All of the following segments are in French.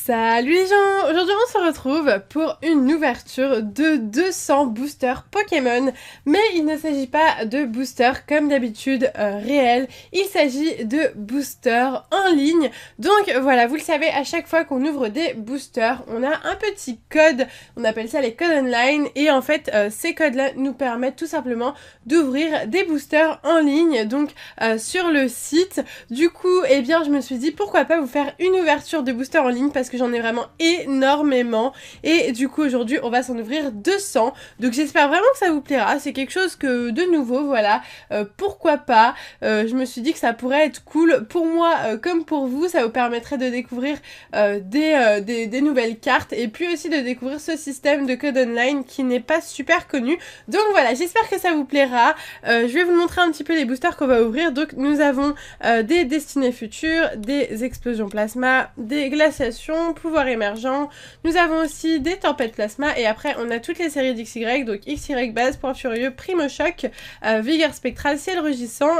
Salut les gens! Aujourd'hui on se retrouve pour une ouverture de 200 boosters Pokémon, mais il ne s'agit pas de boosters comme d'habitude réels, il s'agit de boosters en ligne. Donc voilà, vous le savez, à chaque fois qu'on ouvre des boosters, on a un petit code, on appelle ça les codes online, et en fait ces codes-là nous permettent tout simplement d'ouvrir des boosters en ligne, donc sur le site. Du coup, eh bien je me suis dit pourquoi pas vous faire une ouverture de boosters en ligne parce que j'en ai vraiment énormément et du coup aujourd'hui on va s'en ouvrir 200, donc j'espère vraiment que ça vous plaira. C'est quelque chose de nouveau, voilà, pourquoi pas. Je me suis dit que ça pourrait être cool pour moi comme pour vous, ça vous permettrait de découvrir des nouvelles cartes et puis aussi de découvrir ce système de code online qui n'est pas super connu. Donc voilà, j'espère que ça vous plaira. Je vais vous montrer un petit peu les boosters qu'on va ouvrir. Donc nous avons des destinées futures, des explosions plasma, des glaciations, pouvoir émergent. Nous avons aussi des tempêtes plasma et après on a toutes les séries d'XY, donc XY base, point furieux, primo choc, vigueur spectrale, ciel rugissant,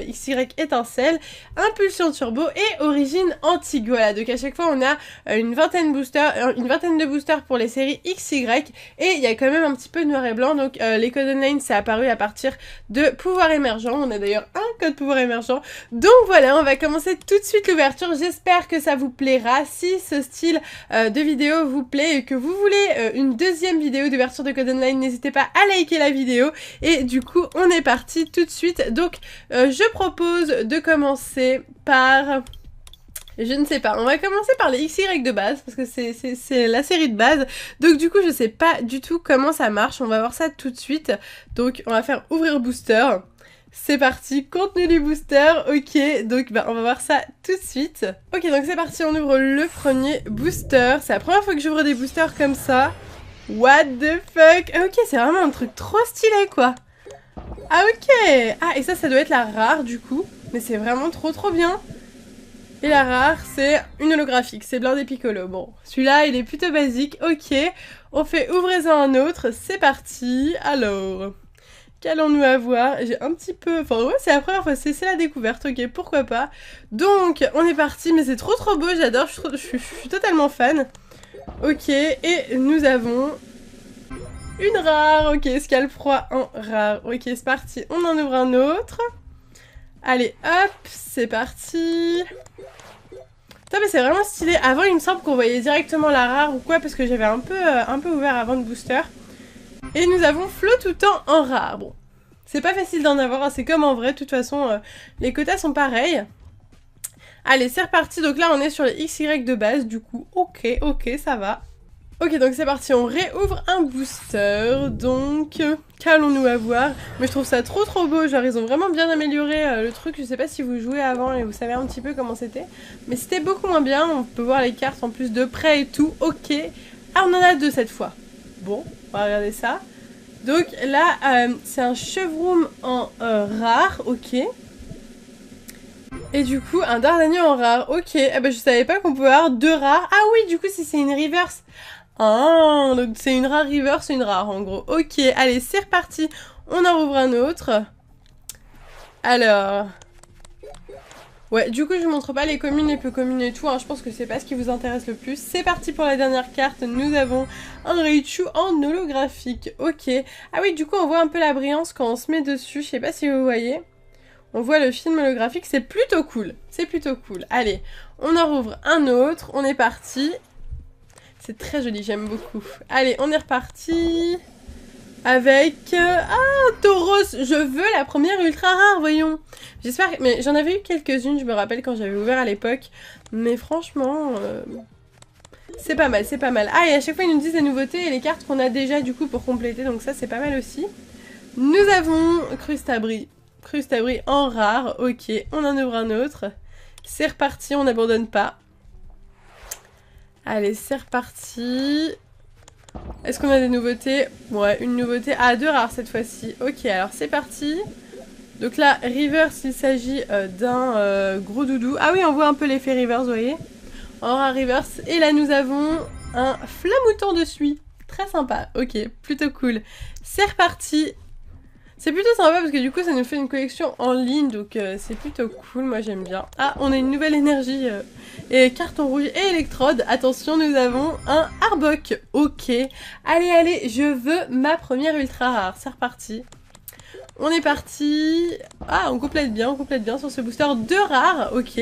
XY étincelle, impulsion turbo et origine antique. Voilà, donc à chaque fois on a une vingtaine de boosters pour les séries XY et il y a quand même un petit peu noir et blanc. Donc les codes online c'est apparu à partir de pouvoir émergent. On a d'ailleurs un code pouvoir émergent. Donc voilà, on va commencer tout de suite l'ouverture. J'espère que ça vous plaira. Si ce style de vidéo vous plaît et que vous voulez une deuxième vidéo d'ouverture de code online, n'hésitez pas à liker la vidéo. Et du coup on est parti tout de suite. Donc je propose de commencer par... Je ne sais pas, on va commencer par les XY de base parce que c'est la série de base. Donc du coup je sais pas du tout comment ça marche, on va voir ça tout de suite. Donc on va faire ouvrir booster. C'est parti, contenu du booster, ok, donc bah on va voir ça tout de suite. Ok, donc c'est parti, on ouvre le premier booster. C'est la première fois que j'ouvre des boosters comme ça. What the fuck? Ok, c'est vraiment un truc trop stylé quoi. Ah ok. Ah et ça doit être la rare du coup. Mais c'est vraiment trop bien. Et la rare c'est une holographique, c'est blindé Piccolo. Bon, celui-là il est plutôt basique, ok. On fait ouvrez-en un autre, c'est parti. Alors... qu'allons-nous avoir? J'ai un petit peu... Enfin ouais, c'est la première fois, c'est la découverte, ok, pourquoi pas. Donc, on est parti, mais c'est trop beau, j'adore, je suis totalement fan. Ok, et nous avons... une rare, ok, Scalfroid en rare. Ok, c'est parti, on en ouvre un autre. Allez, hop, c'est parti. Putain, mais c'est vraiment stylé. Avant, il me semble qu'on voyait directement la rare ou quoi, parce que j'avais un peu ouvert avant de booster. Et nous avons Flot tout temps en rare. Bon, c'est pas facile d'en avoir, c'est comme en vrai, de toute façon, les quotas sont pareils. Allez, c'est reparti, donc là on est sur les XY de base, du coup, ok, ça va. Ok, donc c'est parti, on réouvre un booster, donc, qu'allons-nous avoir? Mais je trouve ça trop beau, genre ils ont vraiment bien amélioré le truc, je sais pas si vous jouez avant et vous savez un petit peu comment c'était. Mais c'était beaucoup moins bien, on peut voir les cartes en plus de près et tout, ok. Ah, on en a deux cette fois. Bon, on va regarder ça. Donc là, c'est un Chevroom en rare, ok. Et du coup, un Dardanier en rare, ok. Ah bah je savais pas qu'on pouvait avoir deux rares. Ah oui, du coup, si c'est une reverse. Ah, donc c'est une rare reverse, une rare en gros. Ok, allez, c'est reparti. On en rouvre un autre. Alors... ouais, du coup je vous montre pas les communes, les peu communes et tout, hein. Je pense que c'est pas ce qui vous intéresse le plus. C'est parti pour la dernière carte, nous avons un Raichu en holographique, ok. Ah oui, du coup on voit un peu la brillance quand on se met dessus, je sais pas si vous voyez. On voit le film holographique, c'est plutôt cool, c'est plutôt cool. Allez, on en rouvre un autre, on est parti. C'est très joli, j'aime beaucoup. Allez, on est reparti... avec... ah, Tauros, je veux la première ultra rare, voyons. J'espère que... mais j'en avais eu quelques-unes, je me rappelle quand j'avais ouvert à l'époque. Mais franchement... c'est pas mal, c'est pas mal. Ah, et à chaque fois, ils nous disent les nouveautés et les cartes qu'on a déjà, du coup, pour compléter. Donc ça, c'est pas mal aussi. Nous avons Crustabri. Crustabri en rare, ok. On en ouvre un autre. C'est reparti, on n'abandonne pas. Allez, c'est reparti... est-ce qu'on a des nouveautés? Ouais, une nouveauté. Ah, deux rares cette fois-ci. Ok, alors c'est parti. Donc là, Reverse, il s'agit d'un gros doudou. Ah oui, on voit un peu l'effet Reverse, vous voyez. En rare Reverse. Et là, nous avons un Flamouton de suie. Très sympa. Ok, plutôt cool. C'est reparti. C'est plutôt sympa parce que du coup ça nous fait une collection en ligne, donc c'est plutôt cool, moi j'aime bien. Ah, on a une nouvelle énergie et carton rouge et électrode. Attention, nous avons un Arbok. Ok, allez, je veux ma première ultra rare, c'est reparti. On est parti. Ah, on complète bien sur ce booster 2 rares, ok.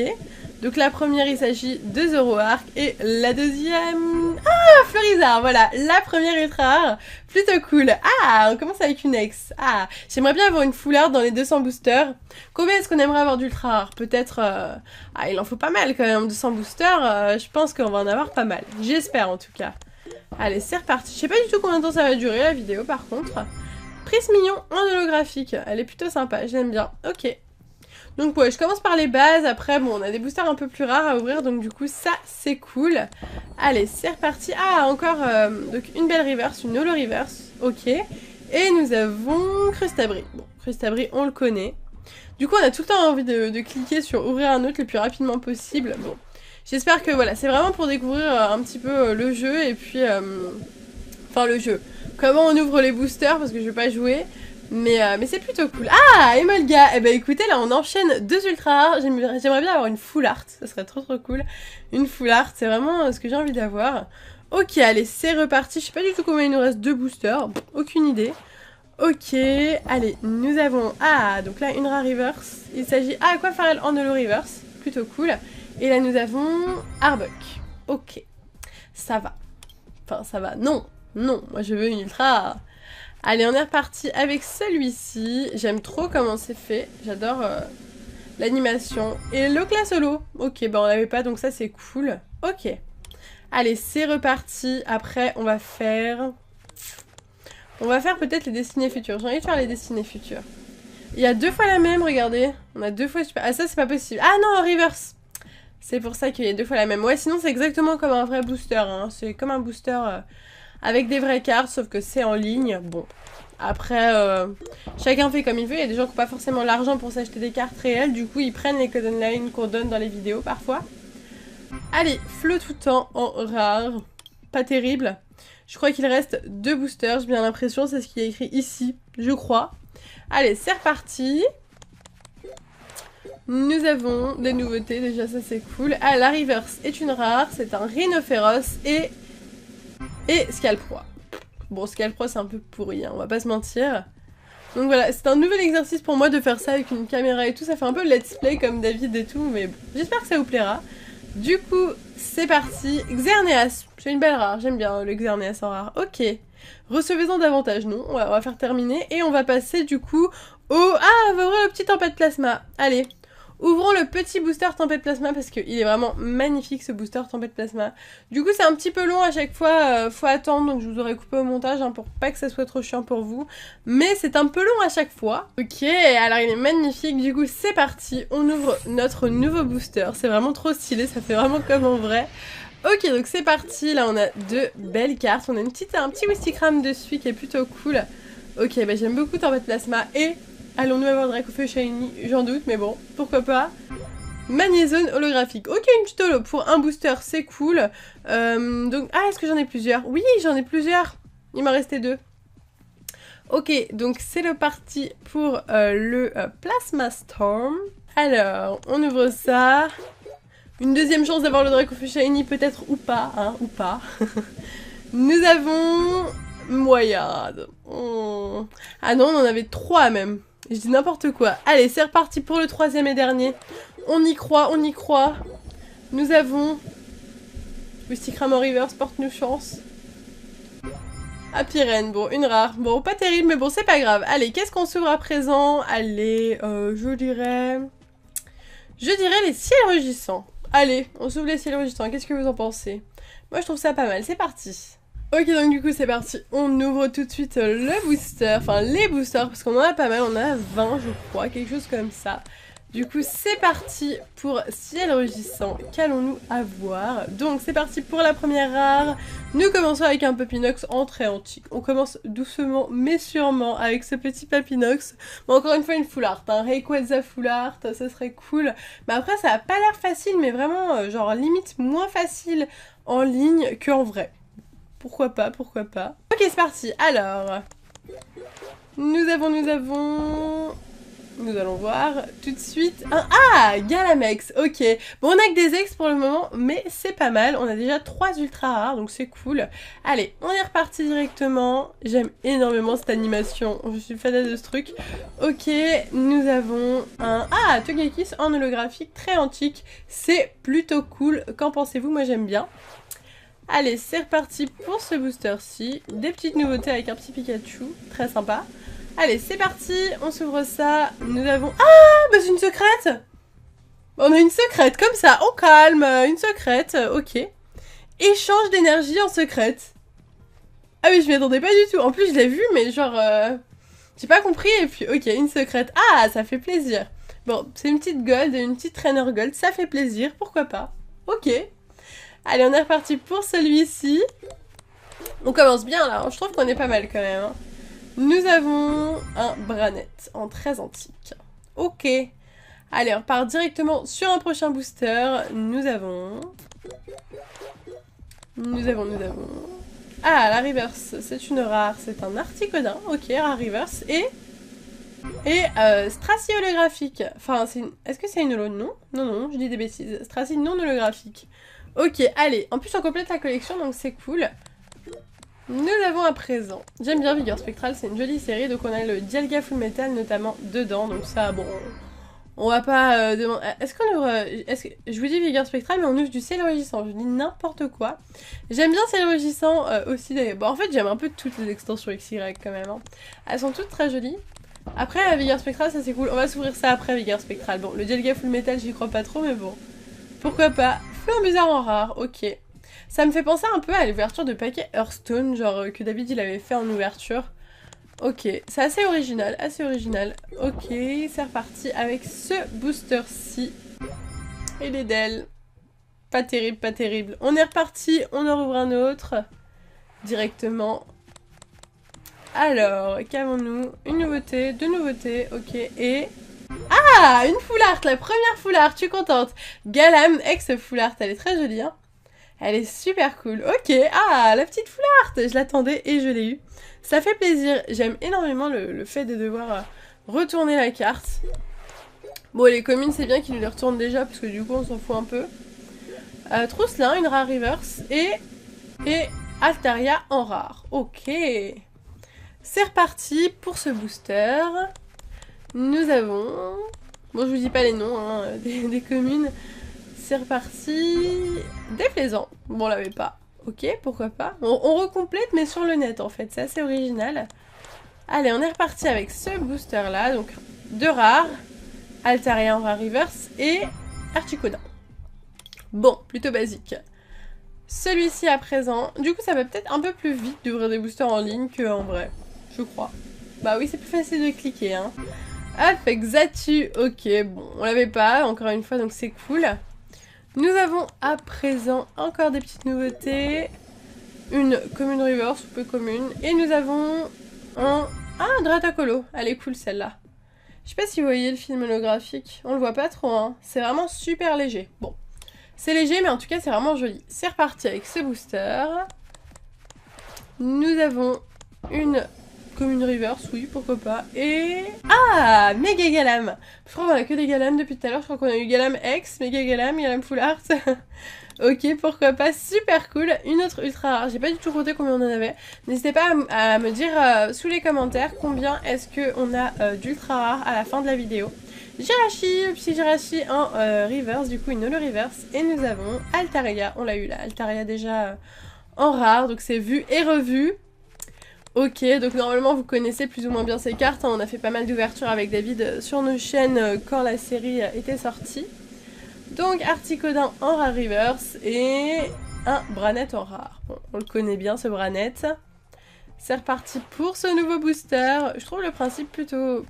Donc la première, il s'agit de Zoroark et la deuxième... Ah, Florizard, voilà, la première ultra rare, plutôt cool. Ah, on commence avec une ex. Ah, j'aimerais bien avoir une full art dans les 200 boosters. Combien est-ce qu'on aimerait avoir d'ultra rare? Peut-être... Ah, il en faut pas mal quand même, 200 boosters, je pense qu'on va en avoir pas mal. J'espère en tout cas. Allez, c'est reparti. Je sais pas du tout combien de temps ça va durer la vidéo par contre. Prise mignon en holographique, elle est plutôt sympa, j'aime bien. Ok. Donc ouais, je commence par les bases, après bon, on a des boosters un peu plus rares à ouvrir, donc du coup ça c'est cool. Allez, c'est reparti. Ah, encore donc une belle reverse, une holo reverse, ok. Et nous avons Crustabri. Bon, Crustabri on le connaît. Du coup on a tout le temps envie de cliquer sur ouvrir un autre le plus rapidement possible. Bon, j'espère que voilà, c'est vraiment pour découvrir un petit peu le jeu et puis... Enfin le jeu, comment on ouvre les boosters parce que je vais pas jouer. Mais c'est plutôt cool. Ah, Emolga. Eh ben écoutez, là on enchaîne 2 ultra rares. J'aimerais bien avoir une full art. Ça serait trop cool. Une full art, c'est vraiment ce que j'ai envie d'avoir. Ok, allez, c'est reparti. Je sais pas du tout combien il nous reste de boosters. Aucune idée. Ok, allez, nous avons... Ah, donc là une rare reverse. Il s'agit... Ah, Aquafarel en holo reverse. Plutôt cool. Et là nous avons Arbok. Ok, ça va. Enfin, ça va. Non, moi je veux une ultra rare. Allez, on est reparti avec celui-ci. J'aime trop comment c'est fait. J'adore l'animation. Et le classe holo. Ok, bah on l'avait pas, donc ça c'est cool. Ok. Allez, c'est reparti. Après, on va faire... peut-être les destinées futures. J'ai envie de faire les destinées futures. Il y a 2 fois la même, regardez. On a 2 fois super... Ah, ça c'est pas possible. Ah non, en reverse. C'est pour ça qu'il y a 2 fois la même. Ouais, sinon c'est exactement comme un vrai booster. Hein. C'est comme un booster... avec des vraies cartes, sauf que c'est en ligne. Bon, après, chacun fait comme il veut. Il y a des gens qui n'ont pas forcément l'argent pour s'acheter des cartes réelles. Du coup, ils prennent les codes online qu'on donne dans les vidéos parfois. Allez, flot tout temps en rare. Pas terrible. Je crois qu'il reste 2 boosters, j'ai bien l'impression. C'est ce qui est écrit ici, je crois. Allez, c'est reparti. Nous avons des nouveautés, déjà ça c'est cool. Ah, la reverse est une rare. C'est un Rhinophéros et Scalproie. Bon, Scalproie c'est un peu pourri, hein, on va pas se mentir. Donc voilà, c'est un nouvel exercice pour moi de faire ça avec une caméra et tout. Ça fait un peu let's play comme David et tout, mais bon, j'espère que ça vous plaira. Du coup, c'est parti. Xerneas, c'est une belle rare, j'aime bien le Xerneas en rare. Ok, recevez-en davantage, non, on va faire terminer. Et on va passer du coup au... Ah, on va ouvrir le petit tempête plasma. Allez. Ouvrons le petit booster Tempête Plasma parce qu'il est vraiment magnifique ce booster Tempête Plasma. Du coup c'est un petit peu long à chaque fois, faut attendre, donc je vous aurais coupé au montage hein, pour pas que ça soit trop chiant pour vous. Mais c'est un peu long à chaque fois. Ok, alors il est magnifique, du coup c'est parti, on ouvre notre nouveau booster. C'est vraiment trop stylé, ça fait vraiment comme en vrai. Ok, donc c'est parti, là on a 2 belles cartes, on a un petit Wistikram dessus qui est plutôt cool. Ok, bah j'aime beaucoup Tempête Plasma et... Allons-nous avoir Dracofeu Shiny? J'en doute, mais bon, pourquoi pas. Magnézone holographique. Ok, une petite holo pour un booster, c'est cool. Donc, ah, est-ce que j'en ai plusieurs? Oui, j'en ai plusieurs. Il m'en restait 2. Ok, donc c'est le parti pour le Plasma Storm. Alors, on ouvre ça. Une deuxième chance d'avoir le Dracofeu Shiny, peut-être, ou pas, hein, ou pas. Nous avons... Moyade. Oh. Ah non, on en avait 3 même. Je dis n'importe quoi. Allez, c'est reparti pour le 3e et dernier. On y croit, on y croit. Nous avons... Wistikram en reverse, porte-nous chance. Apirène, bon, une rare. Bon, pas terrible, mais bon, c'est pas grave. Allez, qu'est-ce qu'on s'ouvre à présent? Allez, je dirais les ciels rugissants. Allez, on s'ouvre les ciels rugissants. Qu'est-ce que vous en pensez? Moi, je trouve ça pas mal. C'est parti. Ok, donc du coup c'est parti, on ouvre tout de suite le booster, enfin les boosters, parce qu'on en a pas mal, on en a 20 je crois, quelque chose comme ça. Du coup c'est parti pour ciel rugissant, qu'allons-nous avoir? Donc c'est parti pour la première rare, nous commençons avec un Papinox en très antique. On commence doucement mais sûrement avec ce petit Papinox. Bon, encore une fois une full art, un Rayquaza full art, ça serait cool. Mais après ça a pas l'air facile, mais vraiment genre limite moins facile en ligne qu'en vrai. Pourquoi pas, pourquoi pas. Ok, c'est parti. Alors, Nous allons voir tout de suite un... Ah, Galamex, ok. Bon, on a que des ex pour le moment, mais c'est pas mal. On a déjà 3 ultra rares, donc c'est cool. Allez, on est reparti directement. J'aime énormément cette animation. Je suis fan de ce truc. Ok, nous avons un... Ah, Togekiss en holographique, très antique. C'est plutôt cool. Qu'en pensez-vous? Moi, j'aime bien. Allez, c'est reparti pour ce booster-ci. Des petites nouveautés avec un petit Pikachu, très sympa. Allez, c'est parti, on s'ouvre ça. Nous avons... Ah, bah c'est une secrète. On a une secrète, comme ça, on calme. Une secrète, ok. Échange d'énergie en secrète. Ah oui, je m'y attendais pas du tout. En plus, je l'ai vu, mais genre... j'ai pas compris, et puis, ok, une secrète. Ah, ça fait plaisir. Bon, c'est une petite gold, une petite trainer gold, ça fait plaisir, pourquoi pas. Ok. Allez, on est reparti pour celui-ci. On commence bien, là. Je trouve qu'on est pas mal, quand même, hein. Nous avons un Branette en très antique. Ok. Allez, on part directement sur un prochain booster. Nous avons... Ah, la reverse, c'est une rare. C'est un Articodin. Ok, rare reverse. Et Stracy holographique. Enfin, est-ce que c'est une holo? Non. Non, je dis des bêtises. Stracy non holographique. Ok, allez. En plus, on complète la collection, donc c'est cool. Nous avons à présent, j'aime bien Vigueur Spectral, c'est une jolie série, donc on a le Dialga Full Metal notamment dedans, donc ça, bon, on va pas demander... Est-ce qu'on ouvre... Je vous dis Vigueur Spectral, mais on ouvre du ciel rugissant, je dis n'importe quoi. J'aime bien ciel rugissant aussi, d'ailleurs. Bon, en fait, j'aime un peu toutes les extensions XY quand même, hein. Elles sont toutes très jolies. Après, Vigueur Spectral, ça c'est cool, on va s'ouvrir ça après Vigueur Spectral. Bon, le Dialga Full Metal, j'y crois pas trop, mais bon, pourquoi pas. Flamboyant en rare, ok. Ça me fait penser un peu à l'ouverture de paquet Hearthstone, genre que David il avait fait en ouverture. Ok, c'est assez original, assez original. Ok, c'est reparti avec ce booster-ci. Et les d'elle. Pas terrible, pas terrible. On est reparti, on en rouvre un autre. Directement. Alors, qu'avons-nous? Une nouveauté, deux nouveautés, ok, et... Ah, une full art, la première full art, je suis contente. Galam ex full art, elle est très jolie, hein. Elle est super cool. Ok, ah, la petite full art, je l'attendais et je l'ai eu. Ça fait plaisir. J'aime énormément le fait de devoir retourner la carte. Bon, les communes, c'est bien qu'ils nous les retournent déjà, parce que du coup, on s'en fout un peu. Trousselin, une rare reverse, et Altaria en rare. Ok. C'est reparti pour ce booster. Nous avons... Bon, je vous dis pas les noms hein, des communes. C'est reparti. Déplaisant. Bon, on l'avait pas. Ok, pourquoi pas. On recomplète, mais sur le net, en fait. C'est assez original. Allez, on est reparti avec ce booster-là. Donc, deux rares. Altaria en rare reverse et Articodin. Bon, plutôt basique. Celui-ci à présent. Du coup, ça va peut-être un peu plus vite d'ouvrir des boosters en ligne qu'en vrai. Je crois. Bah oui, c'est plus facile de cliquer, hein. Hop, Xatu. Ok, bon, on l'avait pas, encore une fois, donc c'est cool. Nous avons à présent encore des petites nouveautés. Une commune reverse, ou peu commune. Et nous avons un... Ah, un Dratacolo. Elle est cool celle-là. Je sais pas si vous voyez le film holographique. On le voit pas trop, hein. C'est vraiment super léger. Bon. C'est léger, mais en tout cas, c'est vraiment joli. C'est reparti avec ce booster. Nous avons une commune reverse, oui, pourquoi pas. Et... Ah, Méga Galam. Je crois qu'on a que des Galam depuis tout à l'heure. Je crois qu'on a eu Galam X, Méga Galam, Galam Full Art. Ok, pourquoi pas, super cool. Une autre ultra rare, j'ai pas du tout compté combien on en avait. N'hésitez pas à me dire sous les commentaires combien est-ce qu'on a d'ultra rares à la fin de la vidéo. Jirachi, le petit Jirachi en reverse, du coup une holo reverse. Et nous avons Altaria, on l'a eu là, Altaria déjà en rare, donc c'est vu et revu. Ok, donc normalement vous connaissez plus ou moins bien ces cartes, hein. On a fait pas mal d'ouvertures avec David sur nos chaînes quand la série était sortie. Donc Articodin en rare reverse et un Branette en rare. Bon, on le connaît bien ce Branette. C'est reparti pour ce nouveau booster. Je trouve le principe plutôt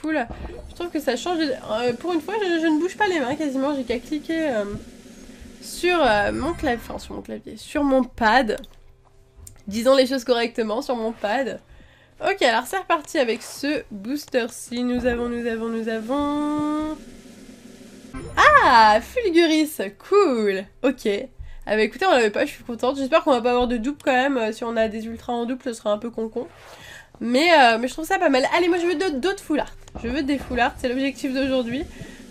cool. Je trouve que ça change de... pour une fois, je ne bouge pas les mains quasiment. J'ai qu'à cliquer sur mon clavier, enfin sur mon clavier, sur mon pad. Disons les choses correctement, sur mon pad. Ok, alors c'est reparti avec ce booster-ci. Nous avons... Ah, Fulguris, cool. Ok. Ah bah écoutez, on l'avait pas, je suis contente. J'espère qu'on va pas avoir de double quand même. Si on a des ultras en double, ce sera un peu con-con. Mais je trouve ça pas mal. Allez, moi je veux d'autres full art. Je veux des full art, c'est l'objectif d'aujourd'hui.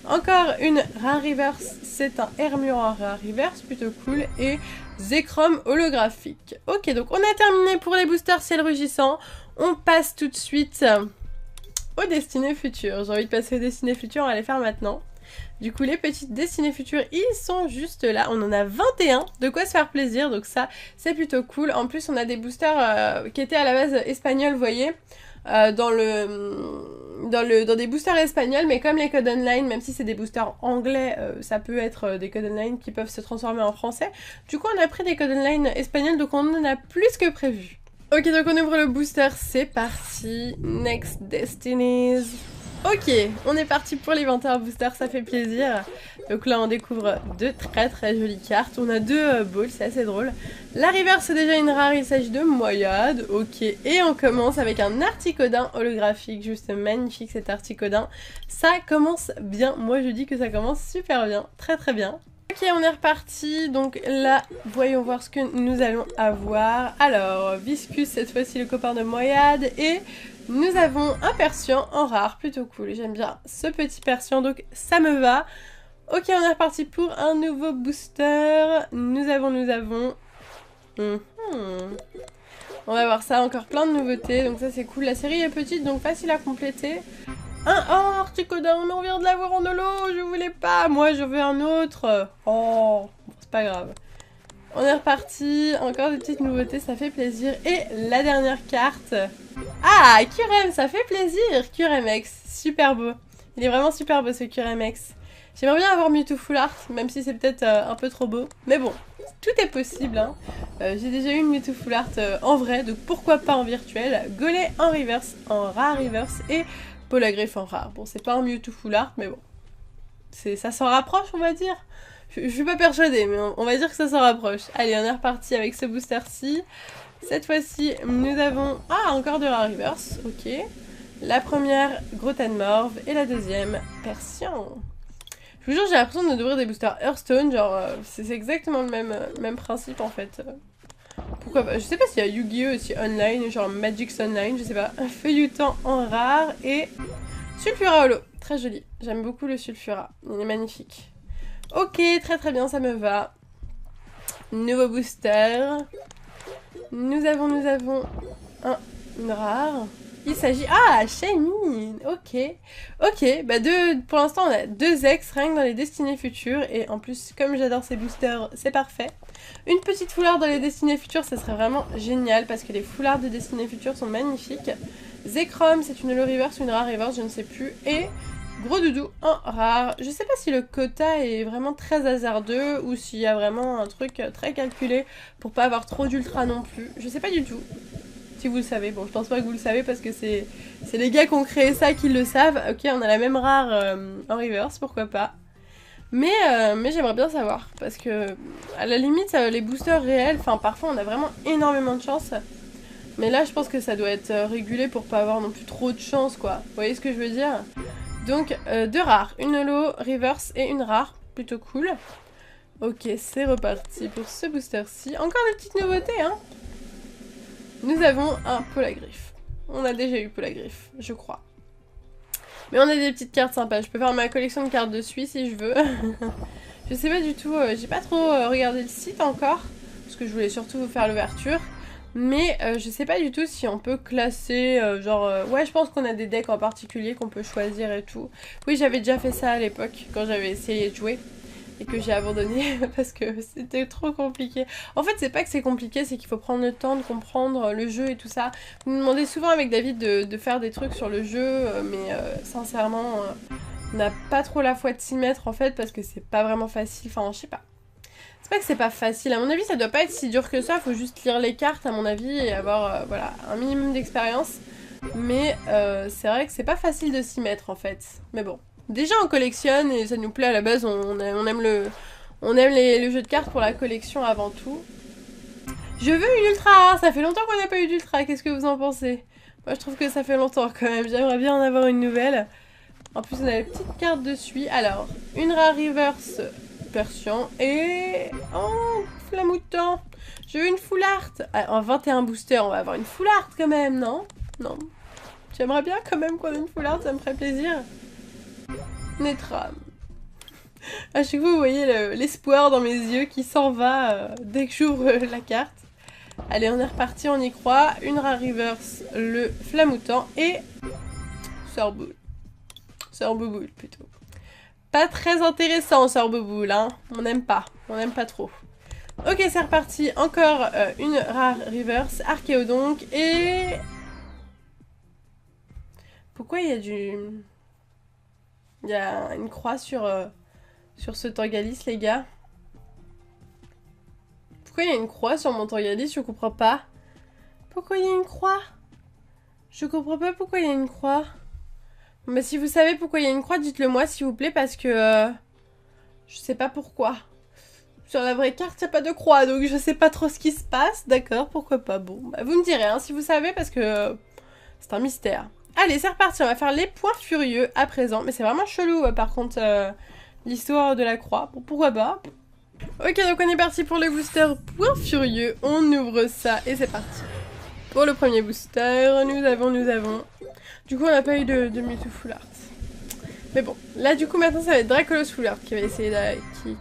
Encore une rare reverse, c'est un Hermure rare reverse, plutôt cool. Et Zekrom holographique. Ok, donc on a terminé pour les boosters ciel rugissant. On passe tout de suite aux destinées futures. J'ai envie de passer aux destinées futures, on va les faire maintenant. Du coup, les petites destinées futures, ils sont juste là. On en a 21, de quoi se faire plaisir. Donc ça, c'est plutôt cool. En plus, on a des boosters qui étaient à la base espagnols, vous voyez. Dans des boosters espagnols, mais comme les codes online, même si c'est des boosters anglais, ça peut être des codes online qui peuvent se transformer en français. Du coup, on a pris des codes online espagnols, donc on en a plus que prévu. Ok, donc on ouvre le booster, c'est parti. Next Destinies. Ok, on est parti pour les 21 boosters, ça fait plaisir. Donc là, on découvre deux très jolies cartes. On a deux balls, c'est assez drôle. La reverse, c'est déjà une rare, il s'agit de Moyade. Ok, et on commence avec un Articodin holographique. Juste magnifique cet Articodin. Ça commence bien, moi je dis que ça commence super bien, très bien. Ok, on est reparti, donc là, voyons voir ce que nous allons avoir. Alors, Viscus, cette fois-ci le copain de Moyade, et nous avons un Persian en rare, plutôt cool, j'aime bien ce petit Persian, donc ça me va. Ok, on est reparti pour un nouveau booster, nous avons... On va voir ça, encore plein de nouveautés, donc ça c'est cool. La série est petite, donc facile à compléter. Un Articodin, on vient de l'avoir en holo, je voulais pas, moi je veux un autre. Oh, c'est pas grave. On est reparti, encore des petites nouveautés, ça fait plaisir. Et la dernière carte. Ah, Curem, ça fait plaisir, Curemex, super beau. Il est vraiment super beau ce Curemex. J'aimerais bien avoir Mewtwo Full Art, même si c'est peut-être un peu trop beau. Mais bon, tout est possible, hein. J'ai déjà eu une Mewtwo Full Art en vrai, donc pourquoi pas en virtuel. Golem en reverse, en rare reverse, et Polagriff en rare. Bon, c'est pas un Mewtwo Full Art, mais bon. Ça s'en rapproche, on va dire. Je suis pas persuadée, mais on va dire que ça s'en rapproche. Allez, on est reparti avec ce booster-ci. Cette fois-ci, nous avons... Ah, encore de rare reverse, ok. La première, Grottenmorve, et la deuxième, Persian. Je vous jure, j'ai l'impression d'ouvrir des boosters Hearthstone, genre, c'est exactement le même principe, en fait. Pourquoi pas? Je sais pas s'il y a Yu-Gi-Oh! Aussi online, genre Magic's Online, je sais pas. Feuilletant en rare, et Sulfura Holo. Très joli. J'aime beaucoup le Sulfura. Il est magnifique. Ok, très bien, ça me va. Nouveau booster. Nous avons une rare. Il s'agit... Ah, Shaymin. Ok, bah pour l'instant, on a deux ex, rien que dans les destinées futures. Et en plus, comme j'adore ces boosters, c'est parfait. Une petite foulard dans les destinées futures, ça serait vraiment génial. Parce que les foulards de destinées futures sont magnifiques. Zekrom, c'est une holo reverse ou une rare reverse, je ne sais plus. Et... Gros doudou en rare. Je sais pas si le quota est vraiment très hasardeux ou s'il y a vraiment un truc très calculé pour pas avoir trop d'ultra non plus. Je sais pas du tout. Si vous le savez. Bon, je pense pas que vous le savez parce que c'est les gars qui ont créé ça qui le savent. Ok, on a la même rare en reverse, pourquoi pas. Mais j'aimerais bien savoir parce que à la limite les boosters réels, enfin parfois on a vraiment énormément de chance. Mais là je pense que ça doit être régulé pour pas avoir non plus trop de chance quoi. Vous voyez ce que je veux dire ? Donc, deux rares. Une holo, reverse et une rare. Plutôt cool. Ok, c'est reparti pour ce booster-ci. Encore des petites nouveautés, hein. Nous avons un Polagriff. On a déjà eu Polagriff, je crois. Mais on a des petites cartes sympas. Je peux faire ma collection de cartes de Suisse si je veux. Je sais pas du tout. J'ai pas trop regardé le site encore. Parce que je voulais surtout vous faire l'ouverture. Mais je sais pas du tout si on peut classer, ouais je pense qu'on a des decks en particulier qu'on peut choisir et tout. Oui j'avais déjà fait ça à l'époque quand j'avais essayé de jouer et que j'ai abandonné parce que c'était trop compliqué. En fait c'est pas que c'est compliqué, c'est qu'il faut prendre le temps de comprendre le jeu et tout ça. Vous me demandez souvent avec David de faire des trucs sur le jeu, mais sincèrement on n'a pas trop la foi de s'y mettre en fait parce que c'est pas vraiment facile, enfin je sais pas. C'est pas que c'est pas facile, à mon avis ça doit pas être si dur que ça, faut juste lire les cartes à mon avis et avoir voilà, un minimum d'expérience. Mais c'est vrai que c'est pas facile de s'y mettre en fait. Mais bon, déjà on collectionne et ça nous plaît à la base, on aime le jeu de cartes pour la collection avant tout. Je veux une ultra rare, ça fait longtemps qu'on n'a pas eu d'ultra, qu'est-ce que vous en pensez? Moi je trouve que ça fait longtemps quand même, j'aimerais bien en avoir une nouvelle. En plus on a les petites cartes dessus, alors une rare reverse... Persian et... Oh, Flamoutant. Je veux une full art. Ah, en 21 booster, on va avoir une full art quand même, non? Non. J'aimerais bien quand même qu'on ait une full art, ça me ferait plaisir. Netram. À chaque fois, vous voyez l'espoir dans mes yeux qui s'en va dès que j'ouvre la carte. Allez, on est reparti, on y croit. Une rare reverse, le flamoutant et... Sœur Boule. Sœur Bouboule, plutôt. Pas très intéressant, Sœur Bouboule, hein. On n'aime pas trop. Ok, c'est reparti. Encore une rare reverse, Archéodonc et... Pourquoi il y a du... Il y a une croix sur ce Tangalis, les gars. Pourquoi il y a une croix sur mon Tangalis? Je comprends pas. Pourquoi il y a une croix? Je comprends pas pourquoi il y a une croix. Mais si vous savez pourquoi il y a une croix, dites-le moi s'il vous plaît, parce que... je sais pas pourquoi. Sur la vraie carte, il n'y a pas de croix, donc je sais pas trop ce qui se passe. D'accord, pourquoi pas. Bon, bah, vous me direz hein, si vous savez, parce que c'est un mystère. Allez, c'est reparti, on va faire les points furieux à présent. Mais c'est vraiment chelou, par contre, l'histoire de la croix. Bon, pourquoi pas. Ok, donc on est parti pour le booster points furieux. On ouvre ça et c'est parti. Pour le premier booster, nous avons... Du coup, on n'a pas eu de Mewtwo Full Art. Mais bon, là du coup maintenant ça va être Dracolos Full Art qui va essayer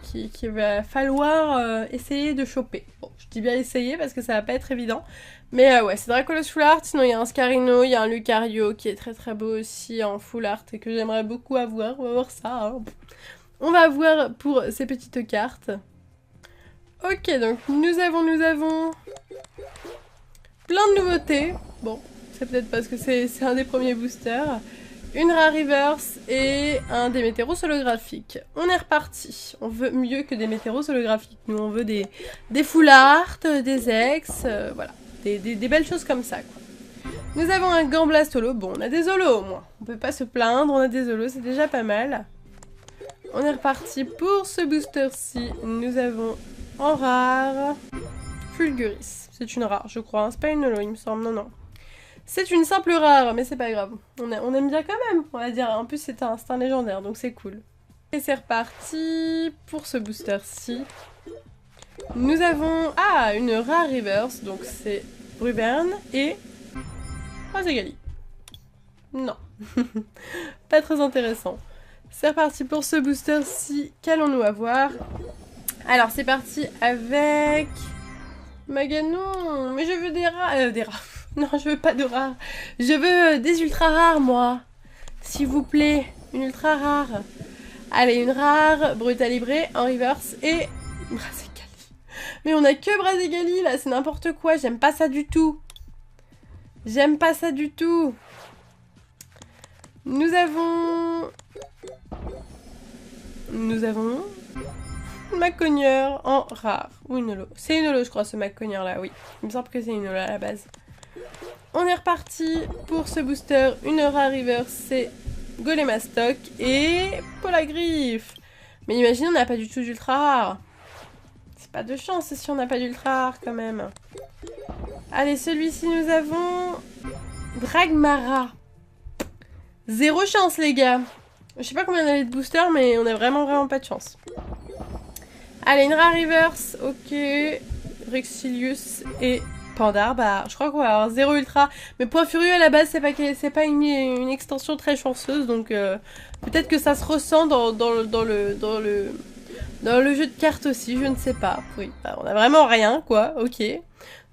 qui va falloir essayer de choper. Bon, je dis bien essayer parce que ça va pas être évident. Mais ouais, c'est Dracolos Full Art, sinon il y a un Scarino, il y a un Lucario qui est très très beau aussi en Full Art et que j'aimerais beaucoup avoir. On va voir ça. Hein. On va voir pour ces petites cartes. Ok, donc nous avons plein de nouveautés. Bon, c'est peut-être parce que c'est un des premiers boosters. Une rare reverse et un Démétéros holographique. On est reparti. On veut mieux que des Météros holographiques. Nous, on veut des full art, des ex, voilà. Des belles choses comme ça, quoi. Nous avons un Gamblas holo. Bon, on a des holos au moins. On peut pas se plaindre, on a des holos, c'est déjà pas mal. On est reparti pour ce booster-ci. Nous avons en rare Fulguris. C'est une rare, je crois. Hein. C'est pas une holo, il me semble. Non, non. C'est une simple rare, mais c'est pas grave. On aime bien quand même, on va dire. En plus, c'est un légendaire, donc c'est cool. Et c'est reparti pour ce booster-ci. Nous avons... Ah, une rare reverse, donc c'est Bruberne et... Roségali. Non. Pas très intéressant. C'est reparti pour ce booster-ci. Qu'allons-nous avoir? Alors, c'est parti avec... Maganon. Mais je veux des rares... des rares. Non, je veux pas de rares. Je veux des ultra rares, moi. S'il vous plaît. Une ultra rare. Allez, une rare. Brutalibré en reverse. Et... Braségali. Mais on a que Braségali, là. C'est n'importe quoi. J'aime pas ça du tout. J'aime pas ça du tout. Nous avons... Macogneur en rare. Ou une holo. C'est une holo, je crois, ce Macogneur là, oui. Il me semble que c'est une holo à la base. On est reparti pour ce booster. Une rare reverse, c'est Golémastoc et Polagriffe. Mais imagine, on n'a pas du tout d'ultra rare. C'est pas de chance si on n'a pas d'ultra rare quand même. Allez, celui-ci, nous avons Dragmara. Zéro chance, les gars. Je sais pas combien on avait de boosters, mais on a vraiment pas de chance. Allez, une rare reverse. Ok. Rexilius et Pandar. Bah, je crois qu'on va avoir 0 ultra. Mais Point Furieux, à la base, c'est pas une extension très chanceuse. Donc, peut-être que ça se ressent dans le jeu de cartes aussi. Je ne sais pas. Oui, bah, on a vraiment rien, quoi. Ok.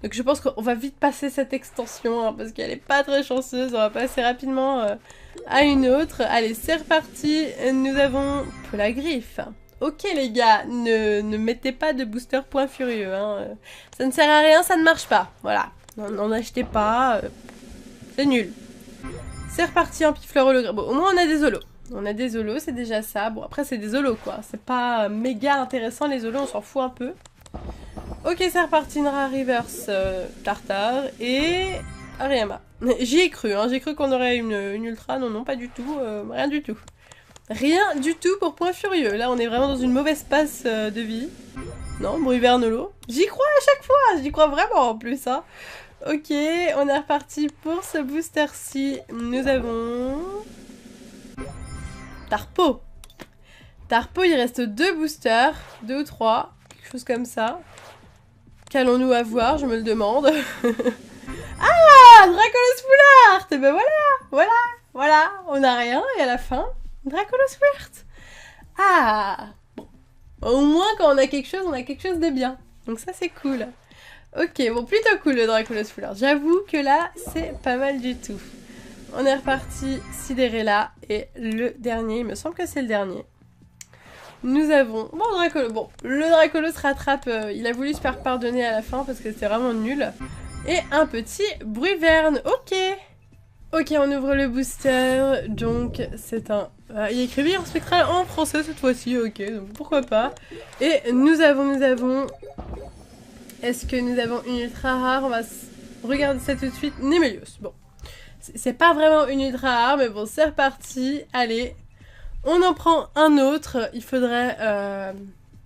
Donc, je pense qu'on va vite passer cette extension. Hein, parce qu'elle est pas très chanceuse. On va passer rapidement à une autre. Allez, c'est reparti. Nous avons Polagriffe. Ok les gars, ne mettez pas de booster Point Furieux, hein. Ça ne sert à rien, ça ne marche pas, voilà. N'en achetez pas, c'est nul. C'est reparti en pifleur hologramme. Bon, au moins on a des holos. On a des holos, c'est déjà ça. Bon, après c'est des holos quoi, c'est pas méga intéressant les holos, on s'en fout un peu. Ok, c'est reparti, une rare reverse Tartare et Ariama. J'y ai cru, hein. J'ai cru qu'on aurait une ultra, non, pas du tout, rien du tout. Rien du tout pour Point Furieux. Là, on est vraiment dans une mauvaise passe de vie. Non, Bruvernolo. J'y crois à chaque fois. J'y crois vraiment en plus. Hein. Ok, on est reparti pour ce booster-ci. Nous avons... Tarpo. Tarpo, il reste 2 boosters. 2 ou 3. Quelque chose comme ça. Qu'allons-nous avoir? Je me le demande. Ah, Dracolos Full cartes. Et ben voilà, on n'a rien et à la fin, Draculoswirth. Ah, bon, au moins quand on a quelque chose de bien. Donc ça c'est cool. Ok, bon, plutôt cool le Draculoswirth. J'avoue que là, c'est pas mal du tout. On est reparti, Cinderella, et le dernier, il me semble que c'est le dernier. Nous avons... Bon, le Dracolo se rattrape, il a voulu se faire pardonner à la fin parce que c'était vraiment nul. Et un petit Bruivern, ok. Ok, on ouvre le booster, donc c'est un... il est écrit Vigueur Spectral en français cette fois-ci, ok, donc pourquoi pas. Et nous avons... Est-ce que nous avons une ultra rare? On va regarder ça tout de suite. Nemelios, bon. C'est pas vraiment une ultra rare, mais bon, c'est reparti. Allez, on en prend un autre. Il faudrait...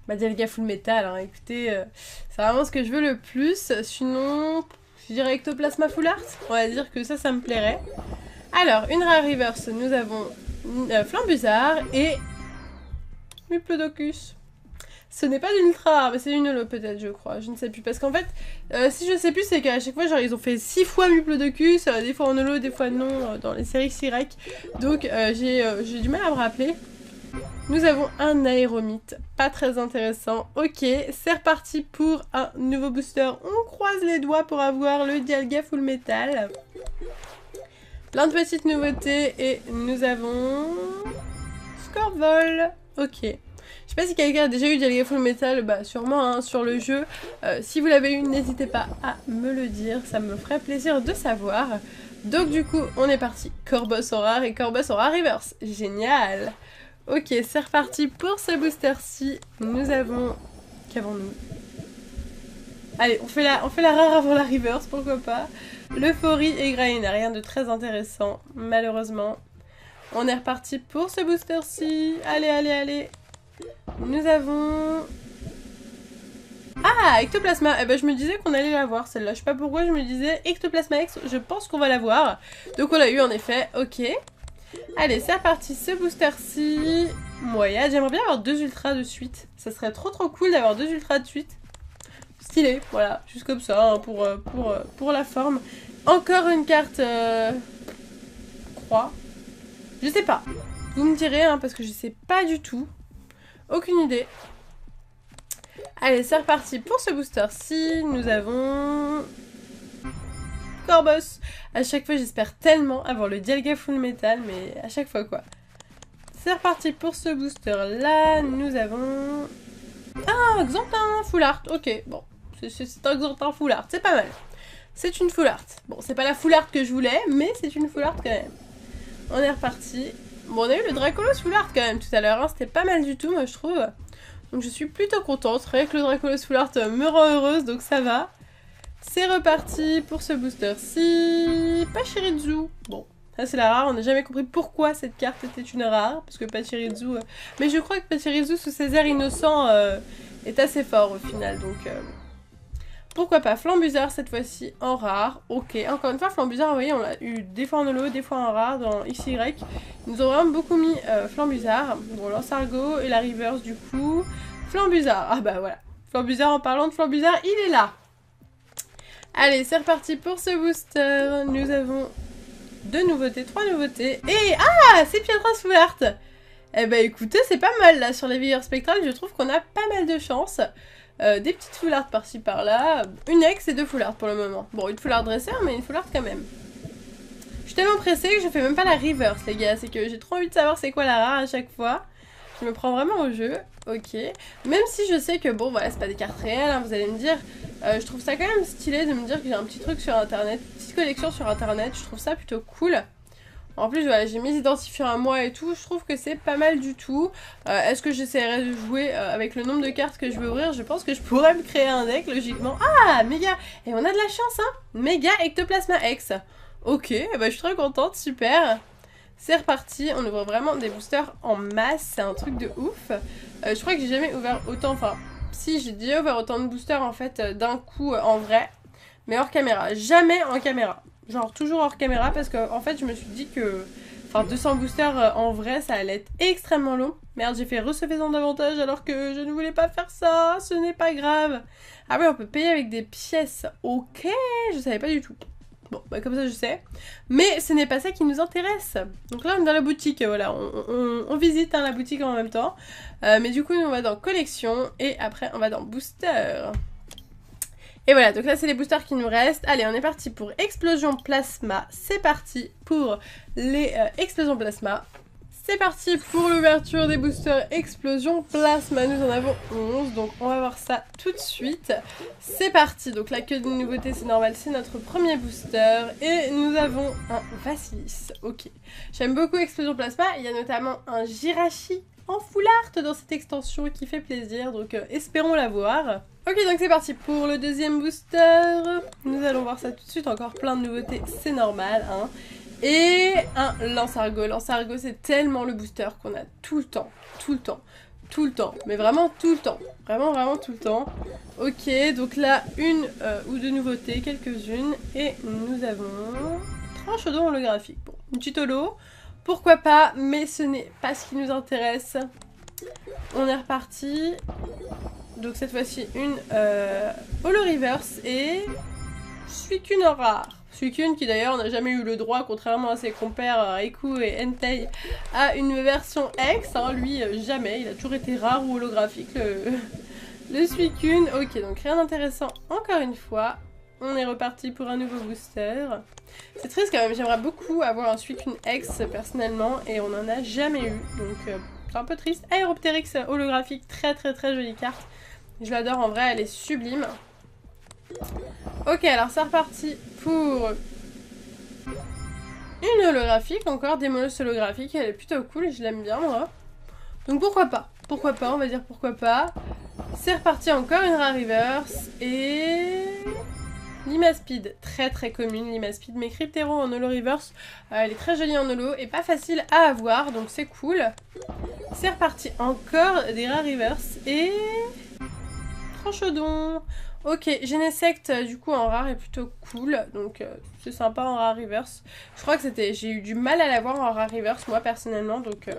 Dialga Full Metal, hein. Écoutez, c'est vraiment ce que je veux le plus. Sinon, je dirais Ectoplasma Full Art. On va dire que ça me plairait. Alors, une rare reverse, nous avons Flambusard et Muplodocus. Ce n'est pas une ultra rare, mais c'est une holo peut-être, je crois. Je ne sais plus. Parce qu'en fait, si je sais plus, c'est qu'à chaque fois, genre, ils ont fait 6 fois Muplodocus, des fois en holo, des fois non, dans les séries Sirek. Donc, j'ai du mal à me rappeler. Nous avons un aéromythe, pas très intéressant. Ok, c'est reparti pour un nouveau booster. On croise les doigts pour avoir le Dialga Full Metal. Plein de petites nouveautés et nous avons... Scorvol. Ok. Je sais pas si quelqu'un a déjà eu Dialga Full Metal, bah sûrement hein, sur le jeu. Si vous l'avez eu, n'hésitez pas à me le dire, ça me ferait plaisir de savoir. Donc du coup, on est parti. Corboss en rare et Corboss en rare reverse. Génial. Ok, c'est reparti pour ce booster-ci. Nous avons... Qu'avons-nous? Allez, on fait la rare avant la reverse, pourquoi pas. L'euphorie et Grain, rien de très intéressant, malheureusement. On est reparti pour ce booster-ci. Allez. Nous avons... Ah, Ectoplasma. Eh ben, je me disais qu'on allait la voir, celle-là. Je sais pas pourquoi, je me disais Ectoplasma X, je pense qu'on va la voir. Donc on l'a eu, en effet. Ok. Allez, c'est reparti, ce booster-ci. Moya, j'aimerais bien avoir 2 ultras de suite. Ça serait trop cool d'avoir 2 ultras de suite. Stylé, voilà, juste comme ça, hein, pour la forme. Encore une carte croix. Je sais pas. Vous me direz, hein, parce que je sais pas du tout. Aucune idée. Allez, c'est reparti pour ce booster-ci. Nous avons... Corboss. À chaque fois, j'espère tellement avoir le Dialga Full Metal, mais à chaque fois, quoi. C'est reparti pour ce booster-là. Nous avons... Ah, Xantin Full Art. Ok, bon. C'est un Xantin Full Art. C'est pas mal. C'est une Full Art. Bon, c'est pas la Full Art que je voulais, mais c'est une Full Art quand même. On est reparti. Bon, on a eu le Dracolos Full Art quand même tout à l'heure. Hein. C'était pas mal du tout, moi, je trouve. Donc, je suis plutôt contente. C'est vrai que le Dracolos Full Art me rend heureuse, donc ça va. C'est reparti pour ce booster-ci. Pachirisu. Bon, ça c'est la rare. On n'a jamais compris pourquoi cette carte était une rare. Parce que Pachirisu... Mais je crois que Pachirisu sous ses airs innocents est assez fort au final. Donc pourquoi pas. Flambusard cette fois-ci en rare. Ok, encore une fois Flambusard, vous voyez, on l'a eu des fois en holo, des fois en rare dans XY. Ils nous ont vraiment beaucoup mis Flambusard. Bon, Lansargot et la reverse du coup. Flambusard. Ah bah voilà. Flambusard, en parlant de Flambusard, il est là. Allez, c'est reparti pour ce booster. Nous avons 2 nouveautés, 3 nouveautés. Et ah, c'est Piedras Full Art. Eh ben écoutez, c'est pas mal là sur les Vigueur Spectral. Je trouve qu'on a pas mal de chance. Des petites Full Art par-ci par-là. Une ex et 2 Full Art pour le moment. Bon, une Full Art dresseur, mais une Full Art quand même. Je suis tellement pressée que je fais même pas la reverse, les gars. C'est que j'ai trop envie de savoir c'est quoi la rare à chaque fois. Je me prends vraiment au jeu. Ok. Même si je sais que bon, voilà, c'est pas des cartes réelles, hein, vous allez me dire. Je trouve ça quand même stylé de me dire que j'ai un petit truc sur internet, une petite collection sur internet, je trouve ça plutôt cool. En plus, voilà, j'ai mes identifiants à moi et tout, je trouve que c'est pas mal du tout. Est-ce que j'essaierai de jouer avec le nombre de cartes que je vais ouvrir? Je pense que je pourrais me créer un deck, logiquement. Ah, méga! Et on a de la chance, hein! Méga Ectoplasma X. Ok, bah, je suis très contente, super. C'est reparti, on ouvre vraiment des boosters en masse, c'est un truc de ouf. Je crois que j'ai jamais ouvert autant, enfin... Si, j'ai déjà ouvert autant de boosters en fait d'un coup en vrai, mais hors caméra. Jamais en caméra. Genre toujours hors caméra parce que en fait je me suis dit que... Enfin 200 boosters en vrai ça allait être extrêmement long. Merde, j'ai fait recevez-en davantage alors que je ne voulais pas faire ça, ce n'est pas grave. Ah oui, on peut payer avec des pièces. Ok, je savais pas du tout. Bon, bah comme ça je sais. Mais ce n'est pas ça qui nous intéresse. Donc là on est dans la boutique, voilà, on visite hein, la boutique en même temps. Mais du coup nous on va dans collection et après on va dans booster. Et voilà, donc là c'est les boosters qui nous restent. Allez, on est parti pour explosion plasma. C'est parti pour les explosions plasma. C'est parti pour l'ouverture des boosters explosion plasma. Nous en avons 11, donc on va voir ça tout de suite. C'est parti, donc la queue de nouveauté c'est normal, c'est notre premier booster. Et nous avons un Vassilis, ok. J'aime beaucoup explosion plasma, il y a notamment un Jirachi en full art dans cette extension qui fait plaisir, donc espérons l'avoir. Ok, donc c'est parti pour le deuxième booster. Nous allons voir ça tout de suite, encore plein de nouveautés, c'est normal, hein. Et un Lance-Argot. Lance-Argot, c'est tellement le booster qu'on a tout le temps, tout le temps, tout le temps. Mais vraiment tout le temps. Vraiment, vraiment tout le temps. Ok, donc là, une ou deux nouveautés, quelques-unes. Et nous avons Tranchodon holographique. Bon, une petite holo. Pourquoi pas, mais ce n'est pas ce qui nous intéresse. On est reparti. Donc cette fois-ci, une holo reverse et Suicune en rare. Suicune qui d'ailleurs n'a jamais eu le droit, contrairement à ses compères Raikou et Entei, à une version X. Hein, lui, jamais. Il a toujours été rare ou holographique, le Suicune. Ok, donc rien d'intéressant encore une fois. On est reparti pour un nouveau booster. C'est triste quand même, j'aimerais beaucoup avoir un Suicune X personnellement et on n'en a jamais eu. Donc c'est un peu triste. Aeropteryx holographique, très très très jolie carte. Je l'adore en vrai, elle est sublime. Ok, alors c'est reparti pour une holographique, encore des molosses holographiques, elle est plutôt cool, je l'aime bien moi. Donc pourquoi pas, on va dire pourquoi pas. C'est reparti encore une rare reverse et Limaspide, très très commune Limaspide, mais Cryptero en holo reverse, elle est très jolie en holo et pas facile à avoir, donc c'est cool. C'est reparti encore des rares reverse et Tranchodon. Ok, Genesect du coup en rare est plutôt cool, donc c'est sympa en rare reverse. Je crois que j'ai eu du mal à l'avoir en rare reverse moi personnellement, donc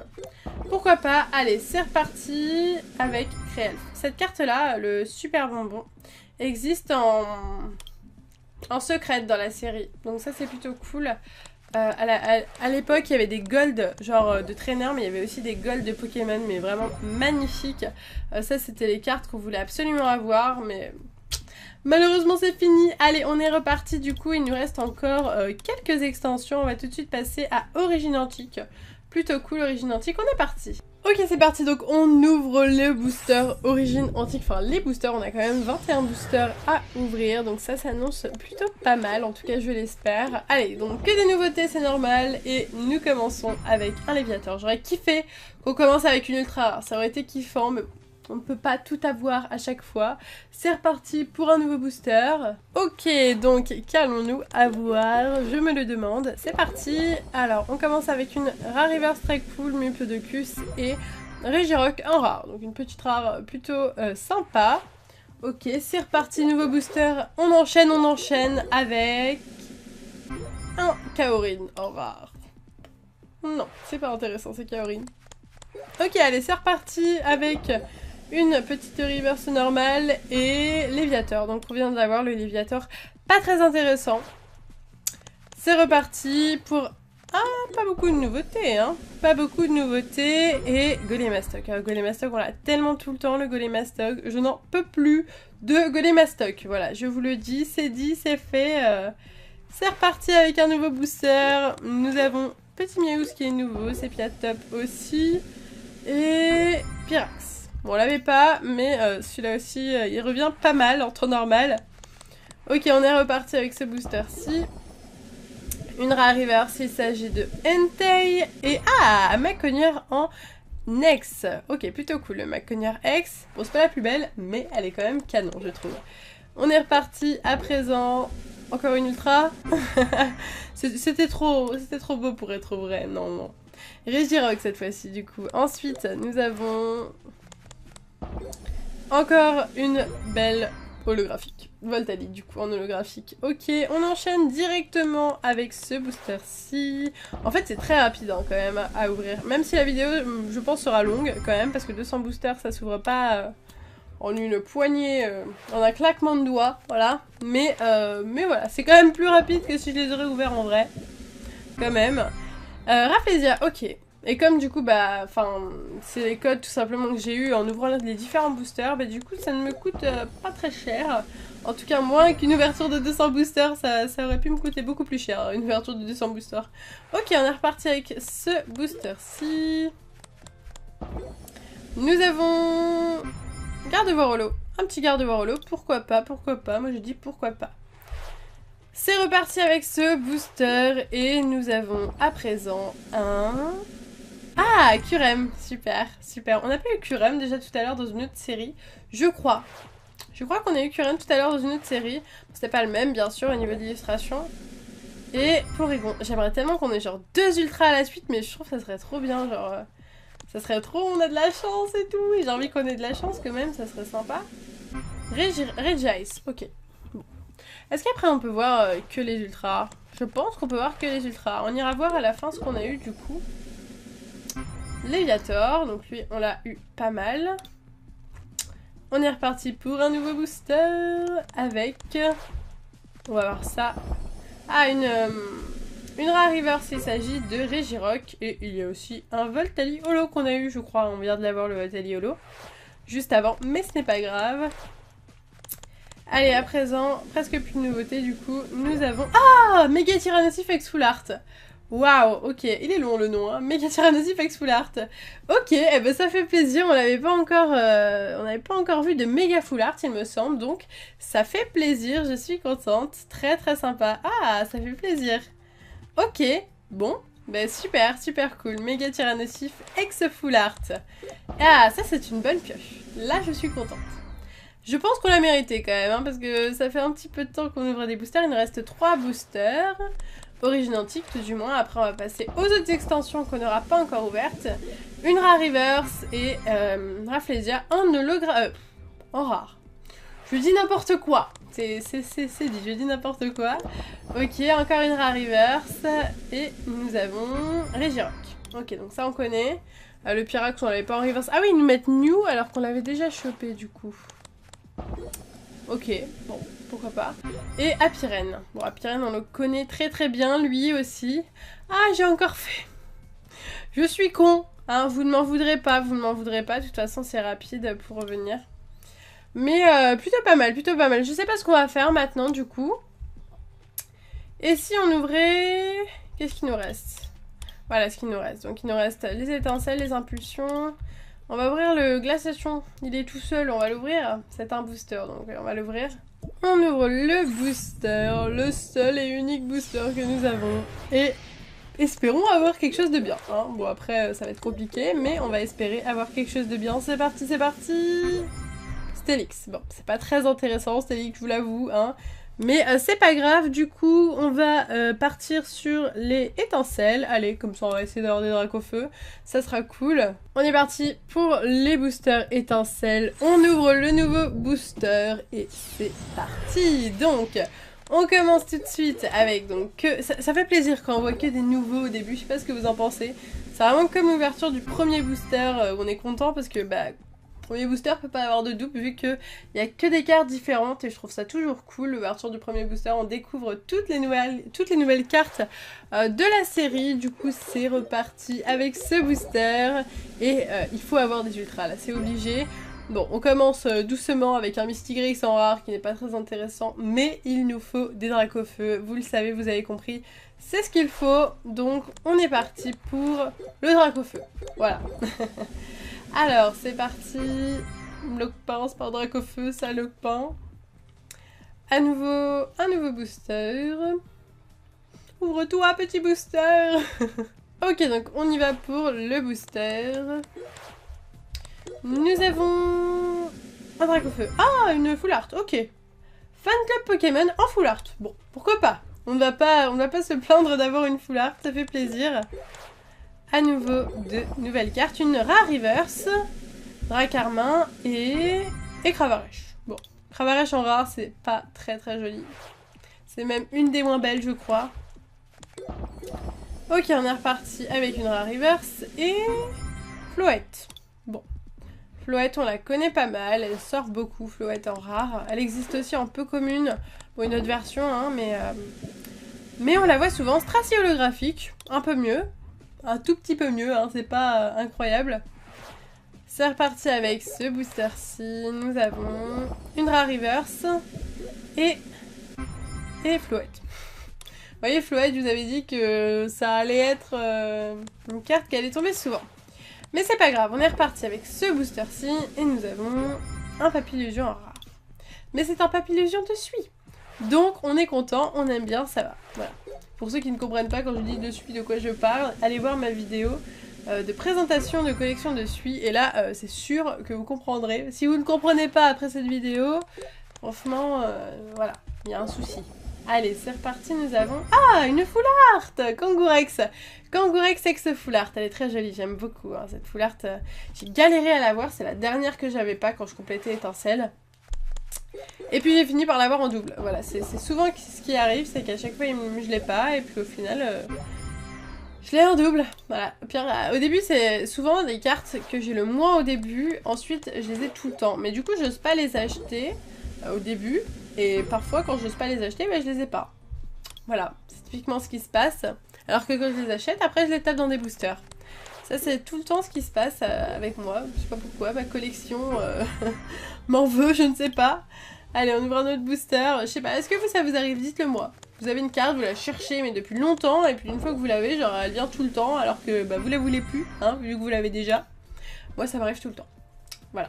pourquoi pas. Allez, c'est reparti avec Créel. Cette carte là, le super bonbon, existe en secrète dans la série, donc ça c'est plutôt cool. À l'époque il y avait des gold genre de traîneur, mais il y avait aussi des gold de Pokémon, mais vraiment magnifiques. Ça c'était les cartes qu'on voulait absolument avoir, mais malheureusement c'est fini. Allez, on est reparti du coup, il nous reste encore quelques extensions. On va tout de suite passer à Origine Antique. Plutôt cool, Origine Antique, on est parti. Ok, c'est parti, donc on ouvre le booster Origine Antique, enfin les boosters, on a quand même 21 boosters à ouvrir, donc ça s'annonce plutôt pas mal, en tout cas je l'espère. Allez, donc que des nouveautés, c'est normal, et nous commençons avec un Léviator. J'aurais kiffé qu'on commence avec une ultra rare, ça aurait été kiffant, mais on ne peut pas tout avoir à chaque fois. C'est reparti pour un nouveau booster. Ok, donc qu'allons-nous avoir? Je me le demande. C'est parti. Alors, on commence avec une rare reverse très cool, Mupudocus et Regirock en rare. Donc une petite rare plutôt sympa. Ok, c'est reparti, nouveau booster. On enchaîne avec un Kaorin en rare. Non, c'est pas intéressant, c'est Kaorin. Ok, allez, c'est reparti avec une petite reverse normale et Léviator. Donc on vient d'avoir le Léviator, pas très intéressant. C'est reparti pour... Ah, pas beaucoup de nouveautés, hein. Pas beaucoup de nouveautés. Et Golémastoc. Golémastoc, on l'a tellement tout le temps, le Golémastoc. Je n'en peux plus de Golémastoc. Voilà, je vous le dis, c'est dit, c'est fait. C'est reparti avec un nouveau booster. Nous avons Petit Miaouz qui est nouveau, Sepiatop aussi. Et Pyrax. Bon, on l'avait pas, mais celui-là aussi, il revient pas mal en temps normal. Ok, on est reparti avec ce booster-ci. Une rare reverse, il s'agit de Entei. Et ah, Maconière en X. Ok, plutôt cool, le Maconière X. Bon, c'est pas la plus belle, mais elle est quand même canon, je trouve. On est reparti à présent. Encore une ultra. C'était trop beau pour être vrai, non, non. Regirock cette fois-ci, du coup. Ensuite, nous avons... encore une belle holographique. Voltalique du coup en holographique. Ok, on enchaîne directement avec ce booster-ci. En fait c'est très rapide hein, quand même à ouvrir. Même si la vidéo je pense sera longue quand même parce que 200 boosters ça s'ouvre pas en une poignée, en un claquement de doigts, voilà. Mais voilà, c'est quand même plus rapide que si je les aurais ouverts en vrai. Quand même. Rafflesia, ok. Et comme du coup, bah, enfin, c'est les codes tout simplement que j'ai eu en ouvrant les différents boosters, bah du coup, ça ne me coûte pas très cher. En tout cas, moins qu'une ouverture de 200 boosters, ça aurait pu me coûter beaucoup plus cher, une ouverture de 200 boosters. Ok, on est reparti avec ce booster-ci. Nous avons... Gardevoir holo. Un petit gardevoir holo, pourquoi pas, moi je dis pourquoi pas. C'est reparti avec ce booster et nous avons à présent un... Ah, Curem, super, super. On n'a pas eu Curem déjà tout à l'heure dans une autre série, je crois. Je crois qu'on a eu Curem tout à l'heure dans une autre série. C'était pas le même, bien sûr, au niveau de l'illustration. Et Porygon, j'aimerais tellement qu'on ait genre 2 ultras à la suite, mais je trouve que ça serait trop bien, genre... ça serait trop, on a de la chance et tout, et j'ai envie qu'on ait de la chance quand même, ça serait sympa. Regice, ok. Bon. Est-ce qu'après on peut voir que les ultras? Je pense qu'on peut voir que les ultras. On ira voir à la fin ce qu'on a eu du coup. Léviator, donc lui on l'a eu pas mal. On est reparti pour un nouveau booster avec... On va voir ça. Ah, une rare reverse, il s'agit de Regirock. Et il y a aussi un Voltali holo qu'on a eu, je crois. On vient de l'avoir le Voltali holo. Juste avant, mais ce n'est pas grave. Allez, à présent, presque plus de nouveautés du coup. Nous avons... Ah, Méga Tyrannosif X Full Art. Waouh, ok, il est long le nom, hein. Méga Tyrannosif X Full Art. Ok, eh ben ça fait plaisir, on n'avait pas encore vu de Méga Full Art il me semble, donc ça fait plaisir, je suis contente, très très sympa. Ah, ça fait plaisir. Ok, bon, ben super, super cool, Méga Tyrannosif X Full Art. Ah, ça c'est une bonne pioche, là je suis contente. Je pense qu'on l'a mérité quand même, hein, parce que ça fait un petit peu de temps qu'on ouvre des boosters, il nous reste 3 boosters. Origine antique tout du moins, après on va passer aux autres extensions qu'on n'aura pas encore ouvertes. Une rare reverse et Rafflesia en hologramme... en rare. Je dis n'importe quoi, c'est dit, je dis n'importe quoi. Ok, encore une rare reverse et nous avons Regirock. Ok, donc ça on connaît. Le Pyrax on l'avait pas en reverse. Ah oui, ils nous mettent New alors qu'on l'avait déjà chopé du coup. Ok, bon, pourquoi pas. Et Apirène. Bon, Apirène, on le connaît très très bien, lui aussi. Ah, j'ai encore fait. Je suis con, hein, vous ne m'en voudrez pas, vous ne m'en voudrez pas. De toute façon, c'est rapide pour revenir. Mais plutôt pas mal, plutôt pas mal. Je sais pas ce qu'on va faire maintenant, du coup. Et si on ouvrait... Qu'est-ce qu'il nous reste? Voilà ce qu'il nous reste. Donc, il nous reste les étincelles, les impulsions... On va ouvrir le glaciation, il est tout seul, on va l'ouvrir. C'est un booster, donc on va l'ouvrir. On ouvre le booster, le seul et unique booster que nous avons. Et espérons avoir quelque chose de bien. Hein. Bon après, ça va être compliqué, mais on va espérer avoir quelque chose de bien. C'est parti, c'est parti. Steelix, bon, c'est pas très intéressant Steelix, je vous l'avoue, hein. Mais c'est pas grave, du coup, on va partir sur les étincelles. Allez, comme ça, on va essayer d'avoir des Dracofeu. Ça sera cool. On est parti pour les boosters étincelles. On ouvre le nouveau booster et c'est parti. Donc, on commence tout de suite avec... donc ça fait plaisir quand on voit que des nouveaux au début. Je sais pas ce que vous en pensez. C'est vraiment comme l'ouverture du premier booster où on est content parce que... bah, premier booster peut pas avoir de double vu qu'il n'y a que des cartes différentes et je trouve ça toujours cool. L'ouverture du premier booster, on découvre toutes les nouvelles cartes de la série. Du coup, c'est reparti avec ce booster et il faut avoir des ultras là, c'est obligé. Bon, on commence doucement avec un Mystigrix en rare qui n'est pas très intéressant, mais il nous faut des Dracofeu. Vous le savez, vous avez compris, c'est ce qu'il faut. Donc, on est parti pour le Dracofeu. Voilà. Alors, c'est parti. Lockpain, c'est pas Dracofeu, ça Lockpain. Un nouveau booster. Ouvre-toi, petit booster. Ok, donc on y va pour le booster. Nous avons un Dracofeu. Ah, une full art, ok. Fan club Pokémon en full art. Bon, pourquoi pas. On ne va pas se plaindre d'avoir une full art, ça fait plaisir. À nouveau, de nouvelles cartes. Une rare reverse, Dracarmin et Cravaresh. Bon, Cravaresh en rare, c'est pas très très joli. C'est même une des moins belles, je crois. Ok, on est reparti avec une rare reverse et Floette. Bon, Floette, on la connaît pas mal, elle sort beaucoup, Floette en rare. Elle existe aussi en peu commune, bon une autre version, hein, mais on la voit souvent. Stracie holographique, un peu mieux, un tout petit peu mieux, hein, c'est pas incroyable. C'est reparti avec ce booster-ci, nous avons une rare reverse et Floette. Vous voyez, Floette, je vous avais dit que ça allait être une carte qui allait tomber souvent. Mais c'est pas grave, on est reparti avec ce booster-ci et nous avons un Papillusion en rare. Mais c'est un Papillusion de suie. Donc on est content, on aime bien, ça va. Voilà. Pour ceux qui ne comprennent pas quand je dis de suie de quoi je parle, allez voir ma vidéo de présentation de collection de suie. Et là, c'est sûr que vous comprendrez. Si vous ne comprenez pas après cette vidéo, franchement, voilà, il y a un souci. Allez, c'est reparti, nous avons... Ah, une full art Kangourex. Kangourex ex full art, elle est très jolie, j'aime beaucoup hein, cette full art. J'ai galéré à l'avoir, c'est la dernière que j'avais pas quand je complétais Étincelle. Et puis j'ai fini par l'avoir en double. Voilà, c'est souvent ce qui arrive, c'est qu'à chaque fois je l'ai pas, et puis au final... je l'ai en double, voilà. Puis, au début, c'est souvent des cartes que j'ai le moins au début, ensuite je les ai tout le temps. Mais du coup, j'ose pas les acheter au début. Et parfois, quand j'ose pas les acheter, bah, je les ai pas. Voilà, c'est typiquement ce qui se passe. Alors que quand je les achète, après je les tape dans des boosters. Ça, c'est tout le temps ce qui se passe avec moi. Je sais pas pourquoi, ma collection m'en veut, je ne sais pas. Allez, on ouvre un autre booster. Je sais pas, est-ce que ça vous arrive? Dites-le moi. Vous avez une carte, vous la cherchez, mais depuis longtemps, et puis une fois que vous l'avez, genre elle vient tout le temps, alors que bah, vous la voulez plus, hein, vu que vous l'avez déjà. Moi, ça m'arrive tout le temps. Voilà.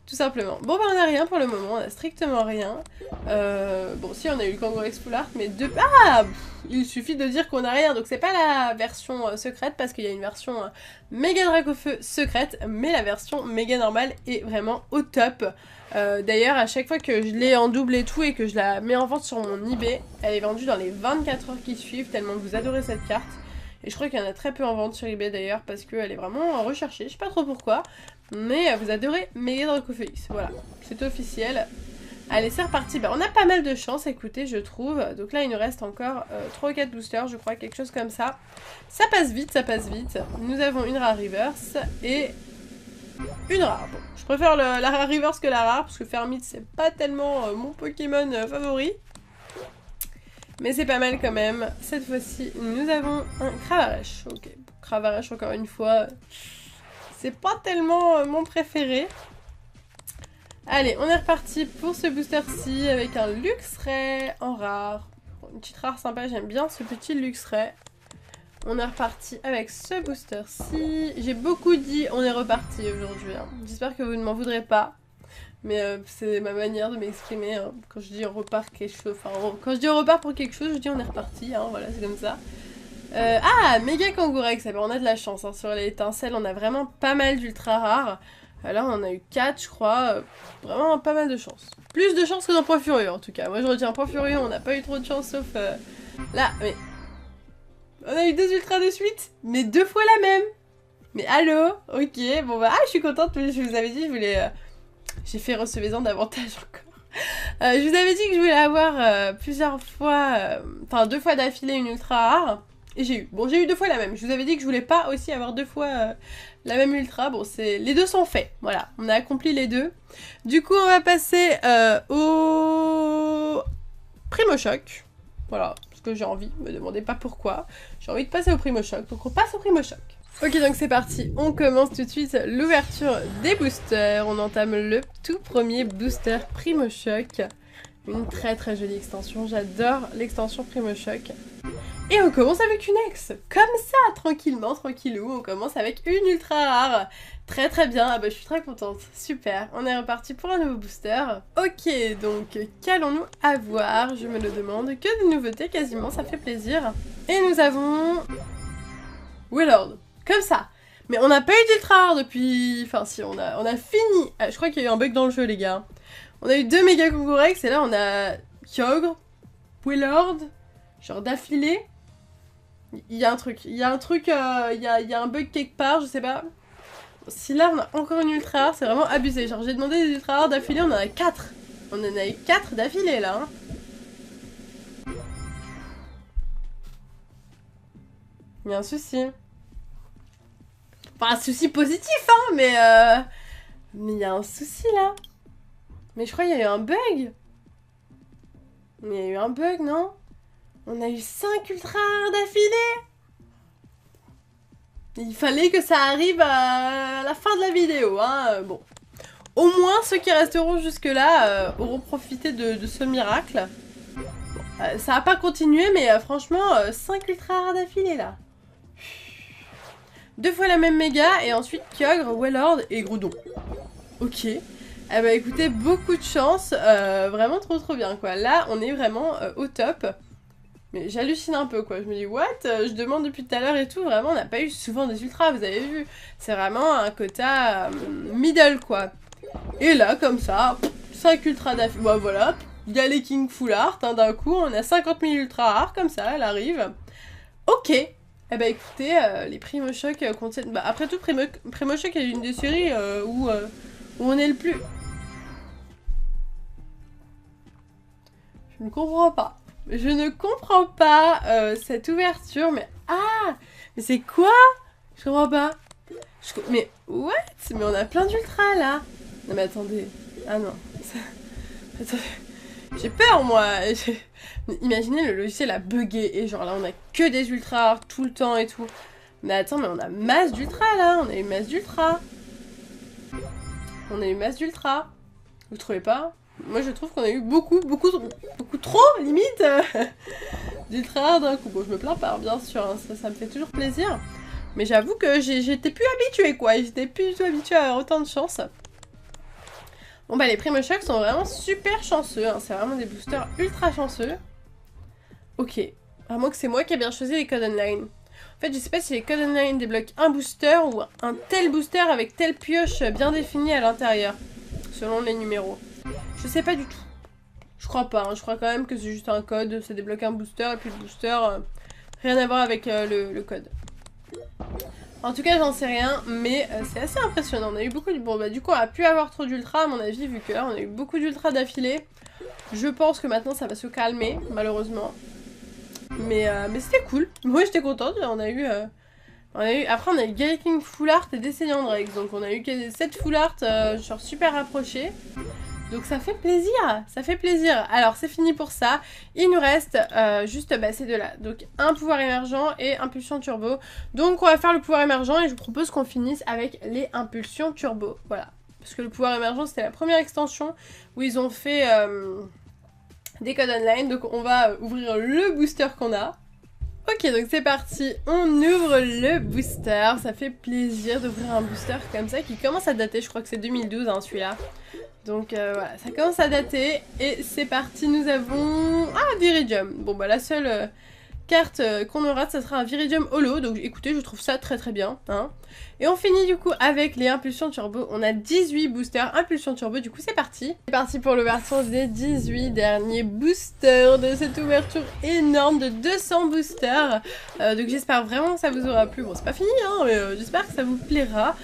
Tout simplement. Bon bah on a rien pour le moment, on a strictement rien. Bon si on a eu le Kangourex full art, mais de... Ah il suffit de dire qu'on a rien, donc c'est pas la version secrète, parce qu'il y a une version méga Dracofeu secrète, mais la version méga normale est vraiment au top. D'ailleurs à chaque fois que je l'ai en double et tout, et que je la mets en vente sur mon eBay, elle est vendue dans les 24 heures qui suivent, tellement que vous adorez cette carte. Et je crois qu'il y en a très peu en vente sur eBay d'ailleurs, parce qu'elle est vraiment recherchée, je sais pas trop pourquoi. Mais vous adorez Méga Dracofeu X, voilà, c'est officiel. Allez, c'est reparti. Bah, on a pas mal de chance, écoutez, je trouve. Donc là, il nous reste encore 3 ou 4 boosters, je crois, quelque chose comme ça. Ça passe vite, ça passe vite. Nous avons une rare reverse et une rare. Bon, je préfère la rare reverse que la rare, parce que Fermite, c'est pas tellement mon Pokémon favori. Mais c'est pas mal quand même. Cette fois-ci, nous avons un Cravaresh. Ok, Cravaresh, encore une fois... C'est pas tellement mon préféré. Allez, on est reparti pour ce booster-ci avec un Luxray en rare. Une petite rare sympa, j'aime bien ce petit Luxray. On est reparti avec ce booster-ci. J'ai beaucoup dit on est reparti aujourd'hui. Hein. J'espère que vous ne m'en voudrez pas. Mais c'est ma manière de m'exprimer. Hein. Quand je dis on repart quelque chose, enfin quand je dis on repart pour quelque chose, je dis on est reparti. Hein. Voilà, c'est comme ça. Ah, méga Kangourex, on a de la chance, hein. Sur les étincelles, on a vraiment pas mal d'ultra rares. Là, on en a eu 4, je crois. Vraiment pas mal de chance. Plus de chance que dans Point Furieux, en tout cas. Moi, je retiens Point Furieux, on n'a pas eu trop de chance, sauf... Là, mais... On a eu 2 ultras de suite, mais 2 fois la même. Mais allô? Ok, bon bah... Ah, je suis contente, je vous avais dit, je voulais... J'ai fait recevez-en davantage encore. Je vous avais dit que je voulais avoir plusieurs fois... Enfin, 2 fois d'affilée une ultra rare. Et j'ai eu. Bon, j'ai eu 2 fois la même. Je vous avais dit que je voulais pas aussi avoir 2 fois la même ultra. Bon, les deux sont faits. Voilà, on a accompli les deux. Du coup, on va passer au Primo Choc. Voilà, parce que j'ai envie. Me demandez pas pourquoi. J'ai envie de passer au Primo Choc. Donc on passe au Primo Choc. Ok, donc c'est parti. On commence tout de suite l'ouverture des boosters. On entame le tout premier booster Primo Choc. Une très très jolie extension. J'adore l'extension Primo Choc. Et on commence avec une ex, comme ça, tranquillement, tranquillou, on commence avec une ultra rare. Très très bien, ah bah je suis très contente, super. On est reparti pour un nouveau booster. Ok, donc qu'allons-nous avoir? Je me le demande, que de nouveautés quasiment, ça fait plaisir. Et nous avons... Willard, comme ça. Mais on n'a pas eu d'ultra rare depuis... Enfin si, on a fini. Ah, je crois qu'il y a eu un bug dans le jeu les gars. On a eu 2 méga Kangourex et là on a Kyogre, Willard, genre d'affilée. Il y a un truc, il y a un bug quelque part, je sais pas. Si là on a encore une ultra rare, c'est vraiment abusé. Genre j'ai demandé des ultra rares d'affilée, on en a 4. On en a eu 4 d'affilée là. Hein. Il y a un souci. Enfin un souci positif hein, mais Mais il y a un souci là. Mais je crois qu'il y a eu un bug. Mais il y a eu un bug, non? On a eu 5 ultra rares d'affilée. Il fallait que ça arrive à la fin de la vidéo, hein. Bon. Au moins, ceux qui resteront jusque-là auront profité de ce miracle. Bon, ça n'a pas continué, mais franchement, 5 ultra rares d'affilée, là. 2 fois la même méga, et ensuite Kyogre, Wailord et Groudon. Ok. Eh bah écoutez, beaucoup de chance. Vraiment trop bien, quoi. Là, on est vraiment au top. Mais j'hallucine un peu, quoi. Je me dis, what? Je demande depuis tout à l'heure et tout. Vraiment, on n'a pas eu souvent des ultras, vous avez vu. C'est vraiment un quota middle, quoi. Et là, comme ça, 5 ultras d'affilée. Bah voilà, il y a les King Full Art. Hein, d'un coup, on a 50 000 ultras rares, comme ça, elle arrive. Ok. Eh bah écoutez, les Primo Choc contiennent... Bah après tout, Primo Choc est une des séries où on est le plus... Je ne comprends pas. Je ne comprends pas cette ouverture, mais... Ah! Mais c'est quoi? Je comprends pas. Mais, what? Mais on a plein d'ultras, là. Non, mais attendez. Ah non. Attendez. J'ai peur, moi. Imaginez, le logiciel a bugué. Et genre, là, on a que des ultras rares tout le temps et tout. Mais attends, mais on a masse d'ultras, là. On a eu masse d'ultras. On a eu masse d'ultras. Vous trouvez pas? Moi, je trouve qu'on a eu beaucoup trop, limite, d'ultra rares d'un coup. Bon, je me plains pas, bien sûr, hein, ça me fait toujours plaisir. Mais j'avoue que j'étais plus habituée, quoi. J'étais plus du tout habituée à avoir autant de chance. Bon, bah, les Primo Choc sont vraiment super chanceux. Hein. C'est vraiment des boosters ultra chanceux. Ok. À moins que c'est moi qui ai bien choisi les codes online. En fait, je sais pas si les codes online débloquent un booster ou un tel booster avec telle pioche bien définie à l'intérieur. Selon les numéros. Je sais pas du tout. Je crois pas, hein. Je crois quand même que c'est juste un code, ça débloque un booster, et puis le booster, rien à voir avec le code. En tout cas, j'en sais rien, mais c'est assez impressionnant. On a eu beaucoup de... Bon, bah du coup, on a pu avoir trop d'ultra, à mon avis, vu que là, on a eu beaucoup d'ultra d'affilée. Je pense que maintenant, ça va se calmer, malheureusement. Mais c'était cool. Moi, j'étais contente. On a eu... Après, on a eu Gary King Full Art et Descendant Drake. Donc, on a eu 7 Full Art, genre super rapprochés. Donc ça fait plaisir, ça fait plaisir. Alors c'est fini pour ça. Il nous reste juste ces deux-là. Donc un pouvoir émergent et impulsion turbo. Donc on va faire le pouvoir émergent et je vous propose qu'on finisse avec les impulsions turbo. Voilà. Parce que le pouvoir émergent c'était la première extension où ils ont fait des codes online. Donc on va ouvrir le booster qu'on a. Ok, donc c'est parti, on ouvre le booster. Ça fait plaisir d'ouvrir un booster comme ça qui commence à dater. Je crois que c'est 2012 hein, celui-là. Donc voilà, ça commence à dater et c'est parti, nous avons... Ah, Viridium. Bon bah la seule carte qu'on aura, ça sera un Viridium Holo, donc écoutez, je trouve ça très bien. Hein. Et on finit du coup avec les impulsions turbo, on a 18 boosters impulsions turbo, du coup c'est parti. C'est parti pour l'ouverture des 18 derniers boosters de cette ouverture énorme de 200 boosters. Donc j'espère vraiment que ça vous aura plu, bon c'est pas fini hein, mais j'espère que ça vous plaira.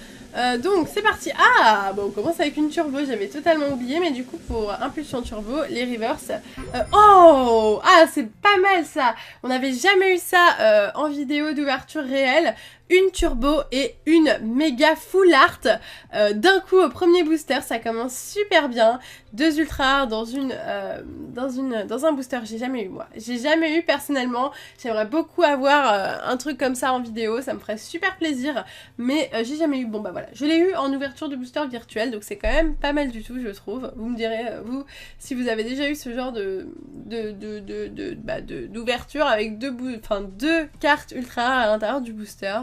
Donc c'est parti. Ah bon, on commence avec une turbo, j'avais totalement oublié, mais du coup pour impulsion turbo, les reverse. Oh ah, c'est pas mal ça. On n'avait jamais eu ça en vidéo d'ouverture réelle. Une turbo et une méga full art d'un coup au premier booster, ça commence super bien. 2 ultra rares dans un booster, j'ai jamais eu moi. J'ai jamais eu personnellement. J'aimerais beaucoup avoir un truc comme ça en vidéo, ça me ferait super plaisir. Mais j'ai jamais eu. Bon bah voilà, je l'ai eu en ouverture de booster virtuel, donc c'est quand même pas mal du tout je trouve. Vous me direz, vous, si vous avez déjà eu ce genre d'ouverture avec deux cartes ultra rares à l'intérieur du booster.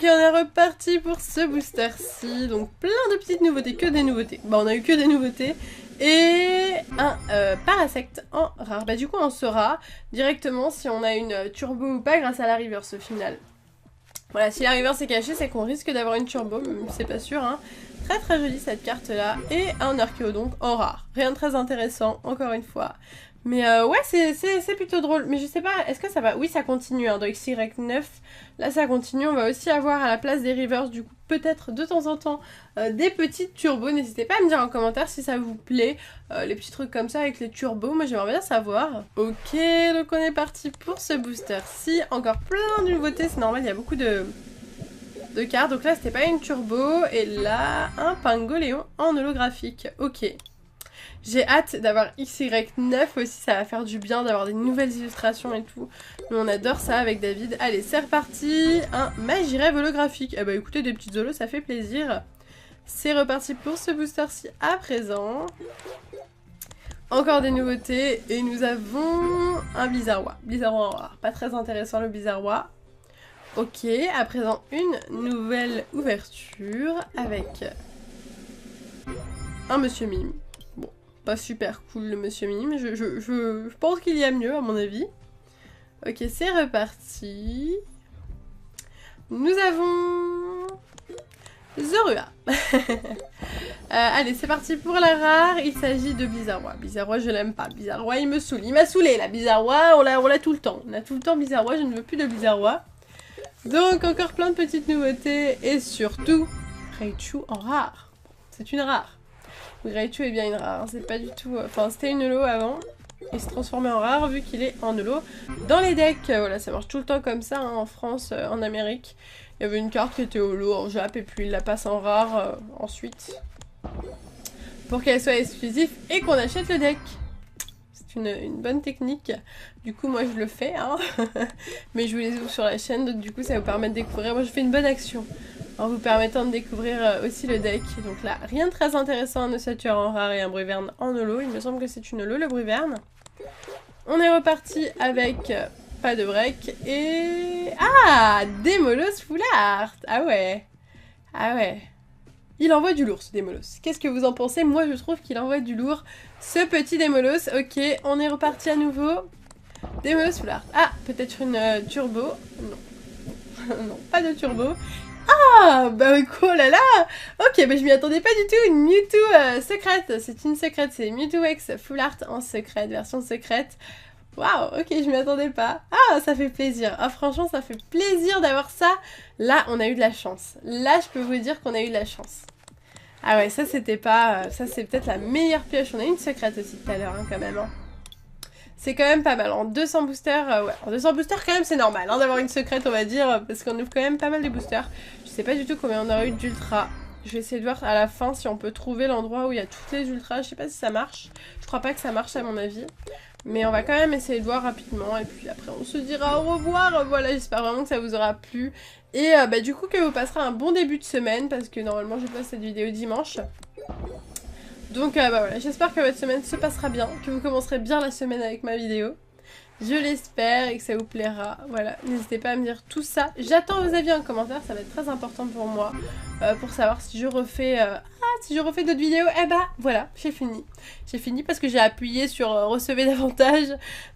Et on est reparti pour ce booster-ci, donc plein de petites nouveautés, que des nouveautés. Bah on a eu que des nouveautés. Et un Parasect en rare. Bah du coup on saura directement si on a une turbo ou pas grâce à la reverse au final. Voilà, si la reverse est cachée, c'est qu'on risque d'avoir une turbo, même si c'est pas sûr, hein. Très jolie cette carte-là. Et un Archéodonte en rare. Rien de très intéressant, encore une fois. Mais ouais, c'est plutôt drôle. Mais je sais pas, est-ce que ça va... Oui, ça continue, hein, dans XY9. Là, ça continue. On va aussi avoir à la place des reverse, du coup, peut-être de temps en temps, des petites turbos. N'hésitez pas à me dire en commentaire si ça vous plaît. Les petits trucs comme ça avec les turbos. Moi, j'aimerais bien savoir. Ok, donc on est parti pour ce booster-ci. Encore plein de nouveautés. C'est normal, il y a beaucoup de 2 cartes. Donc là, c'était pas une turbo. Et là, un Pingoléon en holographique. Ok. J'ai hâte d'avoir XY9 aussi. Ça va faire du bien d'avoir des nouvelles illustrations et tout. Nous, on adore ça avec David. Allez, c'est reparti. Un Magirêve holographique. Eh bah écoutez, des petites holos, ça fait plaisir. C'est reparti pour ce booster-ci à présent. Encore des nouveautés. Et nous avons un Bizarrois. Bizarrois en rare. Pas très intéressant le Bizarrois. Ok, à présent une nouvelle ouverture avec un Monsieur Mime. Bon, pas super cool le Monsieur Mime. Je pense qu'il y a mieux à mon avis. Ok, c'est reparti. Nous avons Zorua. Allez, c'est parti pour la rare. Il s'agit de Bizarrois. Bizarrois, je l'aime pas. Bizarrois, il me saoule. Il m'a saoulé, là. Bizarrois, on l'a tout le temps. On a tout le temps Bizarrois, je ne veux plus de Bizarrois. Donc, encore plein de petites nouveautés. Et surtout, Raichu en rare. C'est une rare. Raichu est bien une rare. C'est pas du tout... Enfin, c'était une holo avant. Il se transformait en rare vu qu'il est en holo dans les decks. Voilà, ça marche tout le temps comme ça, hein, en France, en Amérique. Il y avait une carte qui était holo en Jap et puis il la passe en rare ensuite. Pour qu'elle soit exclusive et qu'on achète le deck. C'est une bonne technique. Du coup, moi je le fais, hein. Mais je vous les ouvre sur la chaîne, donc du coup ça vous permet de découvrir. Moi je fais une bonne action en vous permettant de découvrir aussi le deck. Donc là, rien de très intéressant, un ossature en rare et un Bruverne en holo. Il me semble que c'est une holo le Bruverne. On est reparti avec pas de break et... Ah, Démolos Full Art. Ah ouais. Ah ouais. Il envoie du lourd ce Démolos. Qu'est-ce que vous en pensez? Moi je trouve qu'il envoie du lourd. Ce petit Démolos. Ok, on est reparti à nouveau. Démolos Full Art. Ah, peut-être une turbo. Non. Non, pas de turbo. Ah, bah oh là là. Ok, bah je m'y attendais pas du tout. Une Mewtwo secrète. C'est une secrète, c'est Mewtwo X Full Art en secrète, version secrète. Waouh, ok, je m'y attendais pas. Ah, ça fait plaisir. Ah, franchement, ça fait plaisir d'avoir ça. Là, on a eu de la chance. Là, je peux vous dire qu'on a eu de la chance. Ah ouais, ça, c'était pas... ça, c'est peut-être la meilleure pioche. On a eu une secrète aussi tout à l'heure, hein, quand même. Hein. C'est quand même pas mal. En 200 boosters, ouais. En 200 boosters, quand même, c'est normal hein, d'avoir une secrète, on va dire. Parce qu'on ouvre quand même pas mal de boosters. Je sais pas du tout combien on aura eu d'ultra. Je vais essayer de voir à la fin si on peut trouver l'endroit où il y a toutes les ultras. Je sais pas si ça marche. Je crois pas que ça marche à mon avis. Mais on va quand même essayer de voir rapidement. Et puis après on se dira au revoir. Voilà, j'espère vraiment que ça vous aura plu. Et bah du coup que vous passerez un bon début de semaine. Parce que normalement je poste cette vidéo dimanche. Donc bah voilà, j'espère que votre semaine se passera bien. Que vous commencerez bien la semaine avec ma vidéo. Je l'espère et que ça vous plaira. Voilà, n'hésitez pas à me dire tout ça. J'attends vos avis en commentaire, ça va être très important pour moi. Pour savoir si je refais... si je refais d'autres vidéos. Eh bah voilà, j'ai fini. J'ai fini parce que j'ai appuyé sur recevez davantage.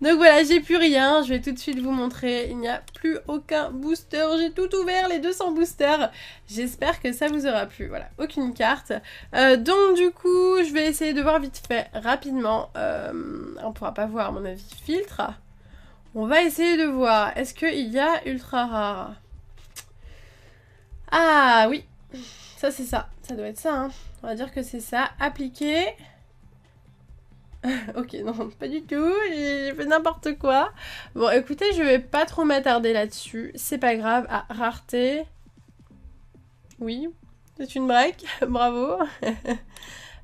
Donc voilà, j'ai plus rien. Je vais tout de suite vous montrer. Il n'y a plus aucun booster. J'ai tout ouvert, les 200 boosters. J'espère que ça vous aura plu. Voilà, aucune carte. Donc du coup, je vais essayer de voir vite fait, rapidement. On pourra pas voir à mon avis. Filtre. On va essayer de voir. Est-ce qu'il y a ultra rare? Ah oui. Ça c'est ça. Ça doit être ça. Hein. On va dire que c'est ça. Appliquer. Ok, non, pas du tout. J'ai fait n'importe quoi. Bon, écoutez, je vais pas trop m'attarder là-dessus. C'est pas grave. Ah, rareté. Oui. C'est une break. Bravo.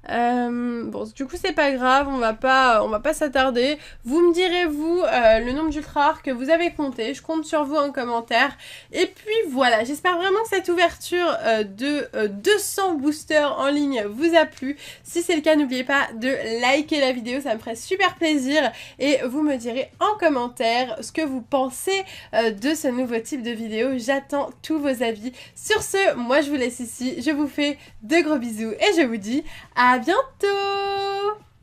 Bon, du coup c'est pas grave, on va pas s'attarder. Vous me direz vous le nombre d'ultra rares que vous avez compté. Je compte sur vous en commentaire. Et puis voilà, j'espère vraiment que cette ouverture de 200 boosters en ligne vous a plu. Si c'est le cas, n'oubliez pas de liker la vidéo, ça me ferait super plaisir. Et vous me direz en commentaire ce que vous pensez de ce nouveau type de vidéo. J'attends tous vos avis. Sur ce, moi je vous laisse ici. Je vous fais de gros bisous et je vous dis à bientôt!